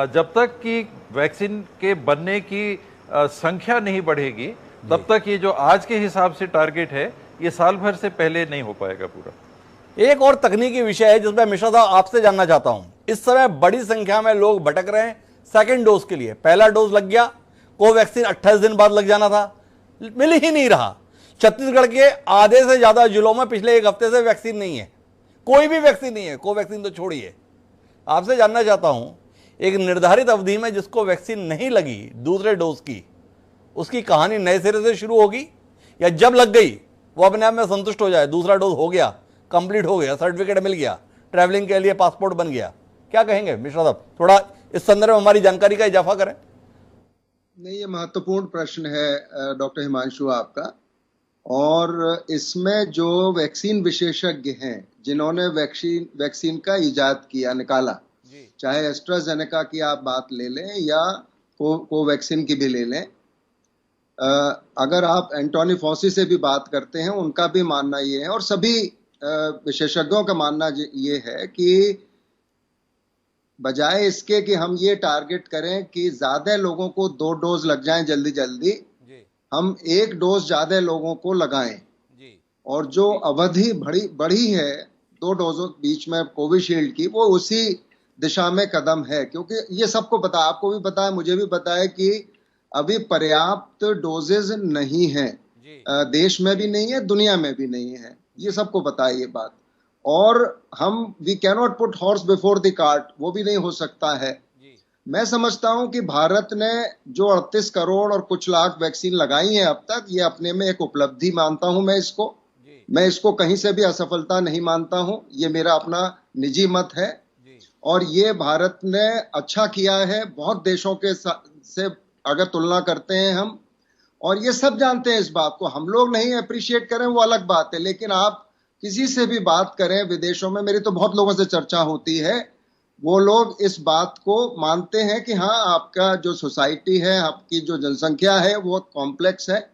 जब तक कि वैक्सीन के बनने की संख्या नहीं बढ़ेगी, तब तक ये जो आज के हिसाब से टारगेट है, ये साल भर से पहले नहीं हो पाएगा पूरा। एक और तकनीकी विषय है जिसमें मिश्रा साहब आपसे जानना चाहता हूं। इस समय बड़ी संख्या में लोग भटक रहे हैं सेकंड डोज के लिए। पहला डोज लग गया, कोवैक्सीन 28 दिन बाद लग जाना था, मिल ही नहीं रहा। छत्तीसगढ़ के आधे से ज्यादा जिलों में पिछले 1 हफ्ते से वैक्सीन नहीं है, कोई भी वैक्सीन नहीं है, कोवैक्सीन तो छोड़िए। आपसे जानना चाहता हूं, एक निर्धारित अवधि में जिसको वैक्सीन नहीं लगी दूसरे डोज की, उसकी कहानी नए सिरे से शुरू होगी, या जब लग गई वो अपने आप में संतुष्ट हो जाए, दूसरा डोज हो गया, कंप्लीट हो गया, सर्टिफिकेट मिल गया, ट्रैवलिंग के लिए पासपोर्ट बन गया? क्या कहेंगे मिश्रा साहब? थोड़ा इस संदर्भ में हमारी जानकारी का इजाफा करें। नहीं, ये महत्वपूर्ण प्रश्न है डॉक्टर हिमांशु आपका। और इसमें जो वैक्सीन विशेषज्ञ हैं जिन्होंने वैक्सीन का इजाद किया, निकाला, चाहे एस्ट्राजेनेका की आप बात ले लें या कोवैक्सीन की भी ले लें, अगर आप एंटोनी फॉसी से भी बात करते हैं, उनका भी मानना ये है और सभी विशेषज्ञों का मानना ये है कि बजाय इसके कि हम ये टारगेट करें कि ज्यादा लोगों को 2 डोज लग जाएं जल्दी जल्दी, हम 1 डोज ज्यादा लोगों को लगाएं। और जो अवधि बढ़ी है 2 डोजों बीच में कोविशील्ड की, वो उसी दिशा में कदम है। क्योंकि ये सबको पता, आपको भी पता है, मुझे भी पता है कि अभी पर्याप्त डोजेज नहीं है, देश में भी नहीं है, दुनिया में भी नहीं है, ये सबको पता है ये बात। और हम we cannot put horse before the cart, वो भी नहीं हो सकता है। मैं समझता हूं कि भारत ने जो 38 करोड़ और कुछ लाख वैक्सीन लगाई है अब तक, ये अपने में एक उपलब्धि मानता हूं मैं इसको कहीं से भी असफलता नहीं मानता हूं, ये मेरा अपना निजी मत है। और ये भारत ने अच्छा किया है बहुत देशों के से अगर तुलना करते हैं हम, और ये सब जानते हैं इस बात को। हम लोग नहीं अप्रिशिएट करें वो अलग बात है, लेकिन आप किसी से भी बात करें विदेशों में, मेरी तो बहुत लोगों से चर्चा होती है, वो लोग इस बात को मानते हैं कि हाँ, आपका जो सोसाइटी है, आपकी जो जनसंख्या है वो कॉम्प्लेक्स है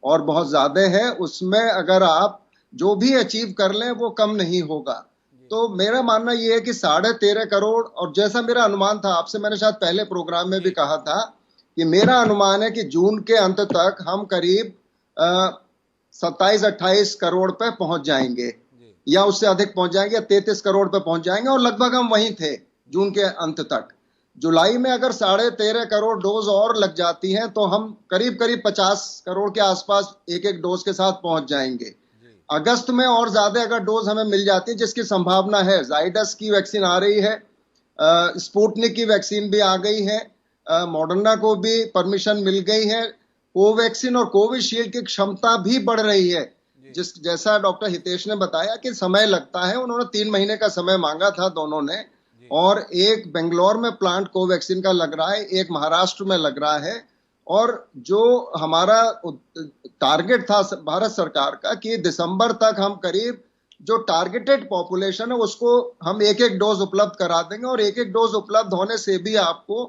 और बहुत ज्यादा है, उसमें अगर आप जो भी अचीव कर लें वो कम नहीं होगा। तो मेरा मानना ये है कि 13.5 करोड़, और जैसा मेरा अनुमान था, आपसे मैंने शायद पहले प्रोग्राम में भी कहा था कि मेरा अनुमान है कि जून के अंत तक हम करीब 27-28 करोड़ पे पहुंच जाएंगे, या उससे अधिक पहुंच जाएंगे, 33 करोड़ पे पहुंच जाएंगे, और लगभग हम वहीं थे जून के अंत तक। जुलाई में अगर 13.5 करोड़ डोज और लग जाती हैं तो हम करीब करीब 50 करोड़ के आसपास एक एक डोज के साथ पहुंच जाएंगे। अगस्त में और ज्यादा अगर डोज हमें मिल जाती है, जिसकी संभावना है, जाइडस की वैक्सीन आ रही है, स्पुतनिक की वैक्सीन भी आ गई है, मॉडर्ना को भी परमिशन मिल गई है, कोवैक्सीन और कोविशील्ड की क्षमता भी बढ़ रही है। जैसा डॉक्टर हितेश ने बताया कि समय लगता है, उन्होंने 3 महीने का समय मांगा था दोनों ने, और एक बेंगलोर में प्लांट कोवैक्सीन का लग रहा है, एक महाराष्ट्र में लग रहा है। और जो हमारा टारगेट था भारत सरकार का कि दिसंबर तक हम करीब जो टारगेटेड पॉपुलेशन है उसको हम एक एक डोज उपलब्ध करा देंगे, और एक एक डोज उपलब्ध होने से भी आपको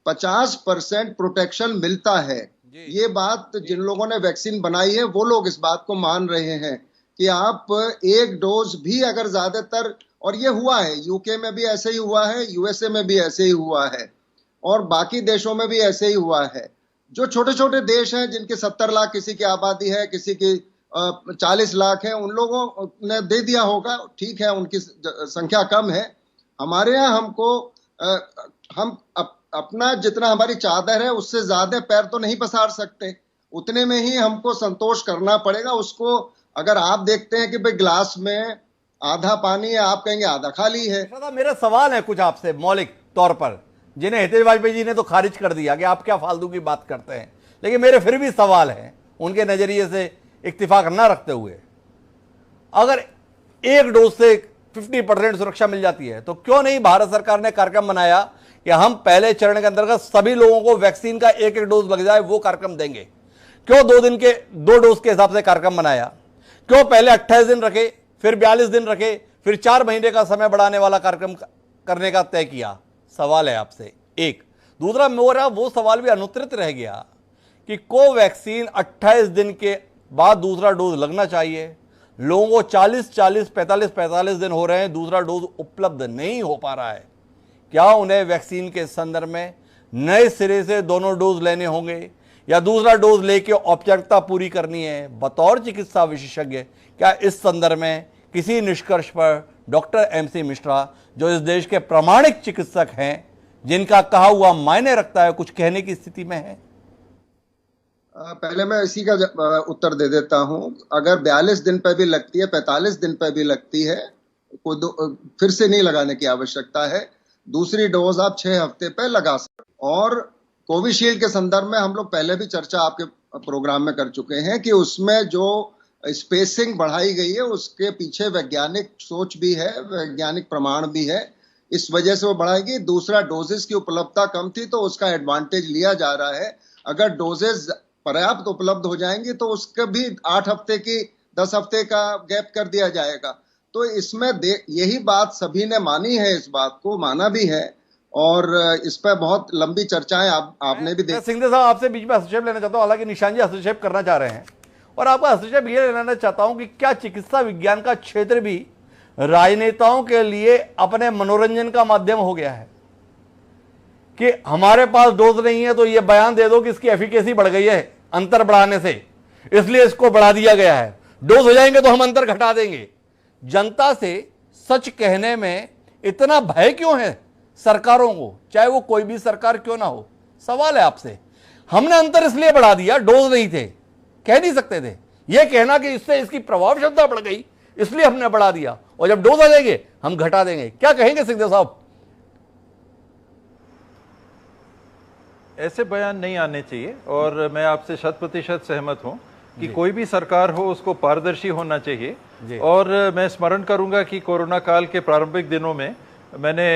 50% प्रोटेक्शन मिलता है। ये बात जिन लोगों ने वैक्सीन बनाई है वो लोग इस बात को मान रहे हैं कि आप एक डोज भी अगर ज्यादातर, और ये हुआ है, यूके में भी ऐसे ही हुआ है, यूएसए में भी ऐसे ही हुआ है, और बाकी देशों में भी ऐसे ही हुआ है। जो छोटे छोटे देश हैं जिनकी 70 लाख किसी की आबादी है, किसी की 40 लाख है, उन लोगों ने दे दिया होगा, ठीक है, उनकी संख्या कम है। हमारे यहाँ हमको हम अपना जितना हमारी चादर है उससे ज्यादा पैर तो नहीं पसार सकते, उतने में ही हमको संतोष करना पड़ेगा। उसको अगर आप देखते हैं कि भाई ग्लास में आधा पानी है, आप कहेंगे आधा खाली है। मेरा सवाल है कुछ आपसे मौलिक तौर पर, जिन्हें हितेश वाजपेयी जी ने तो खारिज कर दिया कि आप क्या फालतू की बात करते हैं, लेकिन मेरे फिर भी सवाल है उनके नजरिए से इत्तिफाक न रखते हुए। अगर एक डोज से 50% सुरक्षा मिल जाती है तो क्यों नहीं भारत सरकार ने कार्यक्रम बनाया कि हम पहले चरण के अंतर्गत सभी लोगों को वैक्सीन का एक एक डोज लग जाए, वो कार्यक्रम देंगे? क्यों 2 डोज के हिसाब से कार्यक्रम बनाया? क्यों पहले 28 दिन रखे, फिर 42 दिन रखे, फिर 4 महीने का समय बढ़ाने वाला कार्यक्रम करने का तय किया? सवाल है आपसे एक। दूसरा, मेरा वो सवाल भी अनुत्तरित रह गया कि कोवैक्सीन 28 दिन के बाद दूसरा डोज लगना चाहिए, लोगों को 45 दिन हो रहे हैं, दूसरा डोज उपलब्ध नहीं हो पा रहा है। क्या उन्हें वैक्सीन के संदर्भ में नए सिरे से दोनों डोज लेने होंगे या दूसरा डोज लेके औपचारिकता पूरी करनी है? बतौर चिकित्सा विशेषज्ञ क्या इस संदर्भ में किसी निष्कर्ष पर डॉक्टर MC मिश्रा, जो इस देश के प्रामाणिक चिकित्सक हैं, जिनका कहा हुआ मायने रखता है, कुछ कहने की स्थिति में है? पहले मैं इसी का उत्तर दे देता हूं। अगर 42 दिन पर भी लगती है, 45 दिन पर भी लगती है, कोई फिर से नहीं लगाने की आवश्यकता है। दूसरी डोज आप 6 हफ्ते पे लगा सकते। और कोविशील्ड के संदर्भ में हम लोग पहले भी चर्चा आपके प्रोग्राम में कर चुके हैं कि उसमें जो स्पेसिंग बढ़ाई गई है उसके पीछे वैज्ञानिक सोच भी है, वैज्ञानिक प्रमाण भी है, इस वजह से वो बढ़ाएगी। दूसरा, डोजेस की उपलब्धता कम थी तो उसका एडवांटेज लिया जा रहा है। अगर डोजेस पर्याप्त उपलब्ध हो जाएंगी तो उसका भी 8 हफ्ते की 10 हफ्ते का गैप कर दिया जाएगा। तो इसमें यही बात सभी ने मानी है, इस बात को माना भी है, और इस पर बहुत लंबी चर्चाएं आपने भी देखी। सिंघे साहब, आपसे बीच में हस्तक्षेप लेना चाहता हूं, हालांकि निशान जी हस्तक्षेप करना चाह रहे हैं, और आपका हस्तक्षेप ये लेना चाहता हूं कि क्या चिकित्सा विज्ञान का क्षेत्र भी राजनेताओं के लिए अपने मनोरंजन का माध्यम हो गया है कि हमारे पास डोज नहीं है तो ये बयान दे दो कि इसकी एफिकेसी बढ़ गई है अंतर बढ़ाने से, इसलिए इसको बढ़ा दिया गया है, डोज हो जाएंगे तो हम अंतर घटा देंगे। जनता से सच कहने में इतना भय क्यों है सरकारों को, चाहे वो कोई भी सरकार क्यों ना हो? सवाल है आपसे। हमने अंतर इसलिए बढ़ा दिया, डोज नहीं थे, कह नहीं सकते थे। यह कहना कि इससे इसकी प्रभाव क्षमता बढ़ गई इसलिए हमने बढ़ा दिया, और जब डोज आ जाएंगे हम घटा देंगे। क्या कहेंगे सिंघे साहब? ऐसे बयान नहीं आने चाहिए, और मैं आपसे 100% सहमत हूं कि कोई भी सरकार हो उसको पारदर्शी होना चाहिए। और मैं स्मरण करूंगा कि कोरोना काल के प्रारंभिक दिनों में मैंने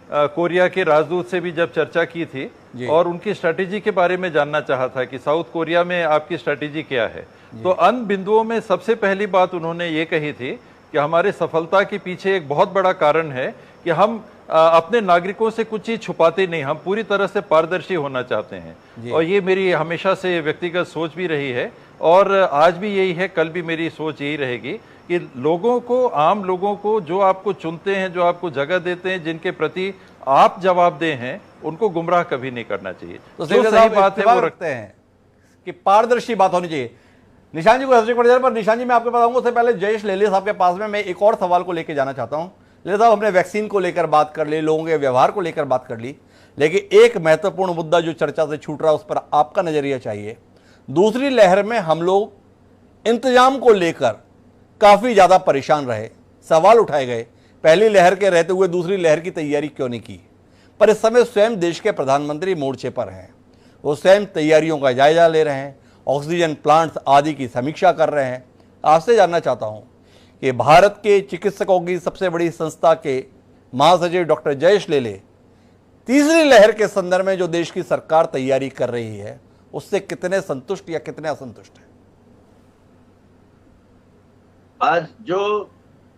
कोरिया के राजदूत से भी जब चर्चा की थी और उनकी स्ट्रैटेजी के बारे में जानना चाहा था कि साउथ कोरिया में आपकी स्ट्रैटेजी क्या है, तो अन्य बिंदुओं में सबसे पहली बात उन्होंने ये कही थी कि हमारे सफलता के पीछे एक बहुत बड़ा कारण है कि हम अपने नागरिकों से कुछ चीज छुपाते नहीं, हम पूरी तरह से पारदर्शी होना चाहते हैं। और ये मेरी हमेशा से व्यक्तिगत सोच भी रही है और आज भी यही है, कल भी मेरी सोच यही रहेगी कि लोगों को, आम लोगों को, जो आपको चुनते हैं, जो आपको जगह देते हैं, जिनके प्रति आप जवाबदेह हैं, उनको गुमराह कभी नहीं करना चाहिए। तो सही बात है वो रखते हैं कि पारदर्शी बात होनी चाहिए। निशान जी को सब्जेक्ट पड़ जाए, पर निशान जी मैं आपको बताऊंगा उससे पहले जयेश लेले साहब के पास में मैं एक और सवाल को लेकर जाना चाहता हूं। लेले साहब, हमने वैक्सीन को लेकर बात कर ली, लोगों के व्यवहार को लेकर बात कर ली, लेकिन एक महत्वपूर्ण मुद्दा जो चर्चा से छूट रहा है उस पर आपका नजरिया चाहिए। दूसरी लहर में हम लोग इंतजाम को लेकर काफी ज्यादा परेशान रहे, सवाल उठाए गए, पहली लहर के रहते हुए दूसरी लहर की तैयारी क्यों नहीं की। पर इस समय स्वयं देश के प्रधानमंत्री मोर्चे पर हैं, वो स्वयं तैयारियों का जायजा ले रहे हैं, ऑक्सीजन प्लांट्स आदि की समीक्षा कर रहे हैं। आपसे जानना चाहता हूं कि भारत के चिकित्सकों की सबसे बड़ी संस्था के महासचिव डॉक्टर जयेश लेले तीसरी लहर के संदर्भ में जो देश की सरकार तैयारी कर रही है उससे कितने संतुष्ट या कितने असंतुष्ट हैं? आज जो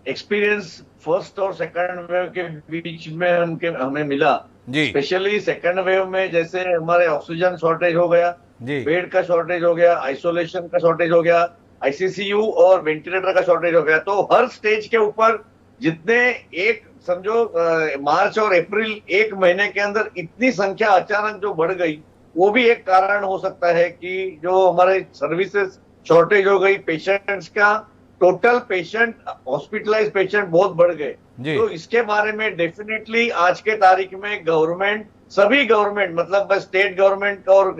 एक्सपीरियंस फर्स्ट और सेकंड वेव के बीच में हमें मिला, स्पेशली सेकंड वेव में, जैसे हमारे ऑक्सीजन शॉर्टेज हो गया, बेड का शॉर्टेज हो गया, आइसोलेशन का शॉर्टेज हो गया, आईसीसीयू और वेंटिलेटर का शॉर्टेज हो गया, तो हर स्टेज के ऊपर जितने एक समझो मार्च और अप्रैल एक महीने के अंदर इतनी संख्या अचानक जो बढ़ गई, वो भी एक कारण हो सकता है कि जो हमारे सर्विसेज शॉर्टेज हो गई, पेशेंट्स का टोटल पेशेंट, हॉस्पिटलाइज पेशेंट बहुत बढ़ गए। तो इसके बारे में डेफिनेटली आज के तारीख में गवर्नमेंट, सभी गवर्नमेंट, मतलब मैं स्टेट गवर्नमेंट और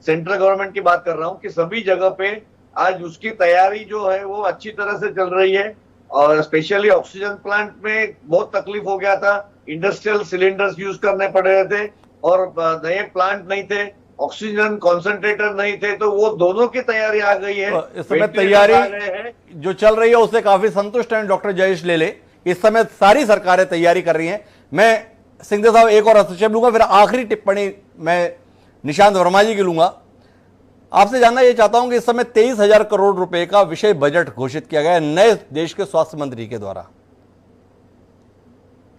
सेंट्रल गवर्नमेंट की बात कर रहा हूँ कि सभी जगह पे आज उसकी तैयारी जो है वो अच्छी तरह से चल रही है। और स्पेशली ऑक्सीजन प्लांट में बहुत तकलीफ हो गया था, इंडस्ट्रियल सिलेंडर्स यूज करने पड़ रहे थे और नए प्लांट नहीं थे, ऑक्सीजन कॉन्सेंट्रेटर नहीं थे, तो वो दोनों की तैयारी आ गई है। इस समय तैयारी जो चल रही है उससे काफी संतुष्ट हैं डॉक्टर जयेश लेले। इस समय सारी सरकारें तैयारी कर रही हैं। मैं सिंघदेव साहब एक और हस्तक्षेप लूंगा, फिर आखिरी टिप्पणी मैं निशांत वर्मा जी की लूंगा। आपसे जानना यह चाहता हूं कि इस समय 23,000 करोड़ रुपए का विषय बजट घोषित किया गया है नए देश के स्वास्थ्य मंत्री के द्वारा।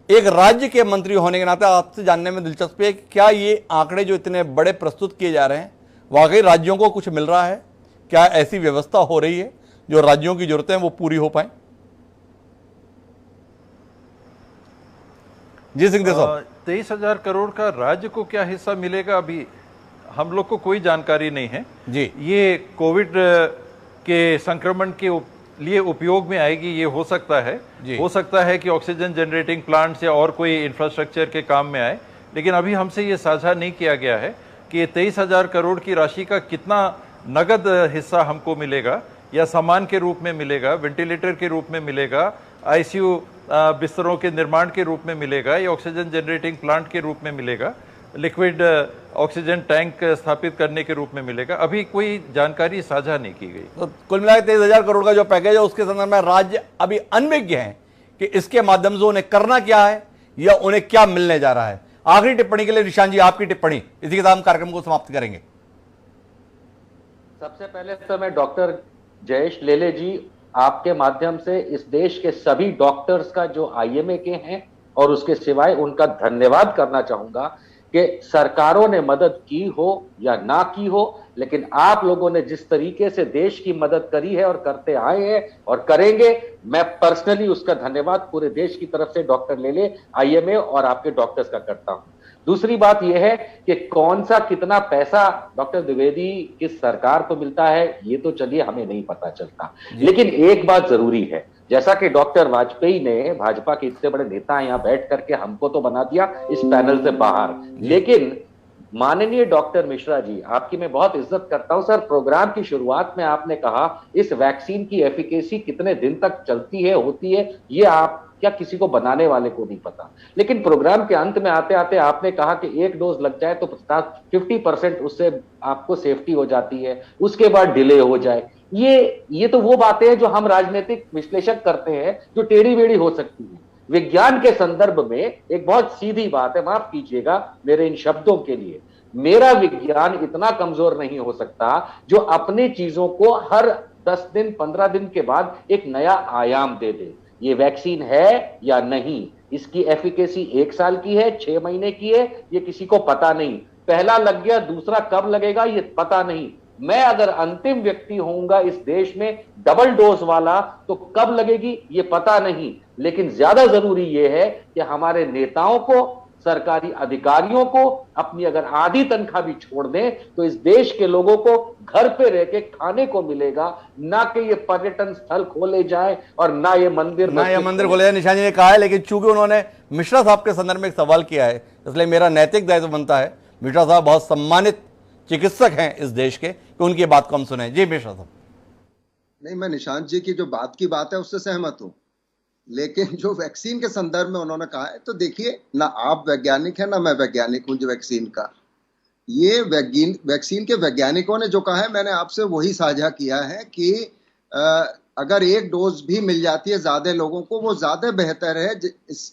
एक राज्य के मंत्री होने के नाते आपसे जानने में दिलचस्पी है कि क्या ये आंकड़े जो इतने बड़े प्रस्तुत किए जा रहे हैं वाकई राज्यों को कुछ मिल रहा है? क्या ऐसी व्यवस्था हो रही है जो राज्यों की जरूरतें हैं वो पूरी हो पाए? जी सिंह साहब, 23,000 करोड़ का राज्य को क्या हिस्सा मिलेगा अभी हम लोग को कोई जानकारी नहीं है जी। ये कोविड के संक्रमण के लिए उपयोग में आएगी, ये हो सकता है कि ऑक्सीजन जनरेटिंग प्लांट्स या और कोई इंफ्रास्ट्रक्चर के काम में आए, लेकिन अभी हमसे ये साझा नहीं किया गया है कि 23,000 करोड़ की राशि का कितना नगद हिस्सा हमको मिलेगा, या सामान के रूप में मिलेगा, वेंटिलेटर के रूप में मिलेगा, आईसीयू बिस्तरों के निर्माण के रूप में मिलेगा, या ऑक्सीजन जनरेटिंग प्लांट के रूप में मिलेगा, लिक्विड ऑक्सीजन टैंक स्थापित करने के रूप में मिलेगा। अभी कोई जानकारी साझा नहीं की गई। तो कुल मिलाकर 23,000 करोड़ का जो पैकेज है उसके संदर्भ में राज्य अभी अनभिज्ञ हैं कि इसके माध्यम से उन्हें करना क्या है या उन्हें क्या मिलने जा रहा है। आखिरी टिप्पणी के लिए निशान जी आपकी टिप्पणी, इसी के साथ हम कार्यक्रम को समाप्त करेंगे। सबसे पहले तो मैं डॉक्टर जयेश लेले जी, आपके माध्यम से इस देश के सभी डॉक्टर्स का जो आईएमए के हैं और उसके सिवाय उनका धन्यवाद करना चाहूंगा कि सरकारों ने मदद की हो या ना की हो, लेकिन आप लोगों ने जिस तरीके से देश की मदद करी है और करते आए हैं और करेंगे, मैं पर्सनली उसका धन्यवाद पूरे देश की तरफ से डॉक्टर लेले, आईएमए और आपके डॉक्टर्स का करता हूं। दूसरी बात यह है कि कौन सा कितना पैसा डॉक्टर द्विवेदी किस सरकार को मिलता है ये तो चलिए हमें नहीं पता चलता, लेकिन एक बात जरूरी है, जैसा कि डॉक्टर वाजपेयी ने, भाजपा के इतने बड़े नेता यहाँ बैठ करके हमको तो बना दिया इस पैनल से बाहर, लेकिन माननीय डॉक्टर मिश्रा जी, आपकी मैं बहुत इज्जत करता हूं सर। प्रोग्राम की शुरुआत में आपने कहा इस वैक्सीन की एफिकेसी कितने दिन तक चलती है, होती है, ये आप क्या किसी को बनाने वाले को नहीं पता, लेकिन प्रोग्राम के अंत में आते आते आपने कहा कि एक डोज लग जाए तो 50% उससे आपको सेफ्टी हो जाती है, उसके बाद डिले हो जाए। ये तो वो बातें हैं जो हम राजनीतिक विश्लेषक करते हैं, जो टेढ़ी बेढ़ी हो सकती है, विज्ञान के संदर्भ में एक बहुत सीधी बात है, माफ कीजिएगा मेरे इन शब्दों के लिए, मेरा विज्ञान इतना कमजोर नहीं हो सकता जो अपने चीजों को हर 10 दिन 15 दिन के बाद एक नया आयाम दे दे। ये वैक्सीन है या नहीं, इसकी एफिकेसी 1 साल की है, 6 महीने की है, ये किसी को पता नहीं। पहला लग गया, दूसरा कब लगेगा ये पता नहीं। मैं अगर अंतिम व्यक्ति होऊंगा इस देश में डबल डोज वाला तो कब लगेगी ये पता नहीं। लेकिन ज्यादा जरूरी ये है कि हमारे नेताओं को, सरकारी अधिकारियों को अपनी अगर आधी तनख्वाह भी छोड़ दें तो इस देश के लोगों को घर पे रह के खाने को मिलेगा, ना कि ये पर्यटन स्थल खोले जाए और ना ये मंदिर खोले जाए। निशान जी ने कहा है, लेकिन चूंकि उन्होंने मिश्रा साहब के संदर्भ में एक सवाल किया है, इसलिए मेरा नैतिक दायित्व बनता है, मिश्रा साहब बहुत सम्मानित चिकित्सक हैं इस देश के, कि उनकी बात को हम सुने। जी मिश्रा साहब। नहीं, मैं निशांत जी की जो बात की बात है उससे सहमत हूं, लेकिन जो वैक्सीन के संदर्भ में उन्होंने कहा है, तो देखिए, ना आप वैज्ञानिक हैं ना मैं वैज्ञानिक हूं जो वैक्सीन का। ये वैक्सीन के वैज्ञानिकों ने जो कहा है मैंने आपसे वही साझा किया है कि अगर 1 डोज भी मिल जाती है ज्यादा लोगों को, वो ज्यादा बेहतर है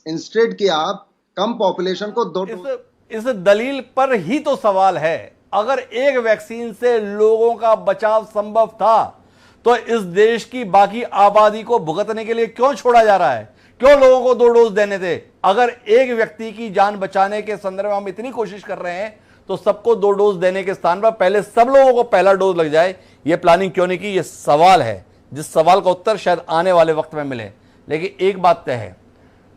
इंस्टेड कि आप कम पॉपुलेशन को 2 डोज। इस दलील पर ही तो सवाल है। अगर एक वैक्सीन से लोगों का बचाव संभव था तो इस देश की बाकी आबादी को भुगतने के लिए क्यों छोड़ा जा रहा है? क्यों लोगों को 2 डोज देने थे? अगर एक व्यक्ति की जान बचाने के संदर्भ में हम इतनी कोशिश कर रहे हैं तो सबको 2 डोज देने के स्थान पर पहले सब लोगों को पहला डोज लग जाए। यह प्लानिंग क्यों नहीं की? यह सवाल है, जिस सवाल का उत्तर शायद आने वाले वक्त में मिले। लेकिन एक बात तय है,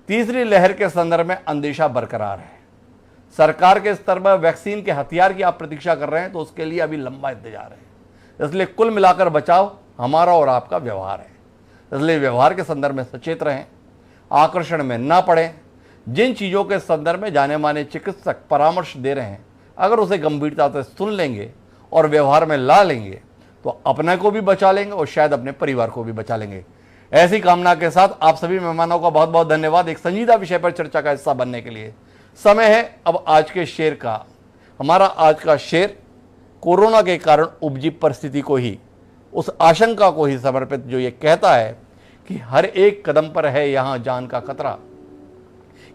तीसरी लहर के संदर्भ में अंदेशा बरकरार है। सरकार के स्तर पर वैक्सीन के हथियार की आप प्रतीक्षा कर रहे हैं तो उसके लिए अभी लंबा इंतजार है। इसलिए कुल मिलाकर बचाव हमारा और आपका व्यवहार है। इसलिए व्यवहार के संदर्भ में सचेत रहें, आकर्षण में ना पड़ें। जिन चीज़ों के संदर्भ में जाने माने चिकित्सक परामर्श दे रहे हैं, अगर उसे गंभीरता से सुन लेंगे और व्यवहार में ला लेंगे तो अपने को भी बचा लेंगे और शायद अपने परिवार को भी बचा लेंगे। ऐसी कामना के साथ आप सभी मेहमानों का बहुत बहुत धन्यवाद एक संजीदा विषय पर चर्चा का हिस्सा बनने के लिए। समय है अब आज के शेर का। हमारा आज का शेर कोरोना के कारण उपजी परिस्थिति को ही, उस आशंका को ही समर्पित, जो ये कहता है कि हर एक कदम पर है यहां जान का खतरा,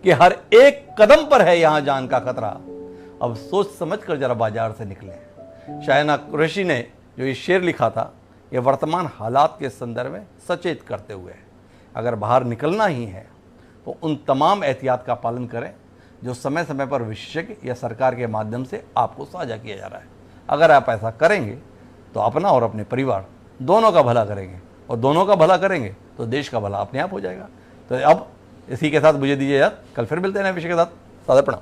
कि हर एक कदम पर है यहां जान का खतरा। अब सोच समझ कर जरा बाजार से निकले। शायना कुरैशी ने जो ये शेर लिखा था, ये वर्तमान हालात के संदर्भ में सचेत करते हुए है। अगर बाहर निकलना ही है तो उन तमाम एहतियात का पालन करें जो समय समय पर विशेषज्ञ या सरकार के माध्यम से आपको साझा किया जा रहा है। अगर आप ऐसा करेंगे तो अपना और अपने परिवार दोनों का भला करेंगे, और दोनों का भला करेंगे तो देश का भला अपने आप हो जाएगा। तो अब इसी के साथ मुझे दीजिए याद, कल फिर मिलते हैं नए विषय के साथ। सादर प्रणाम।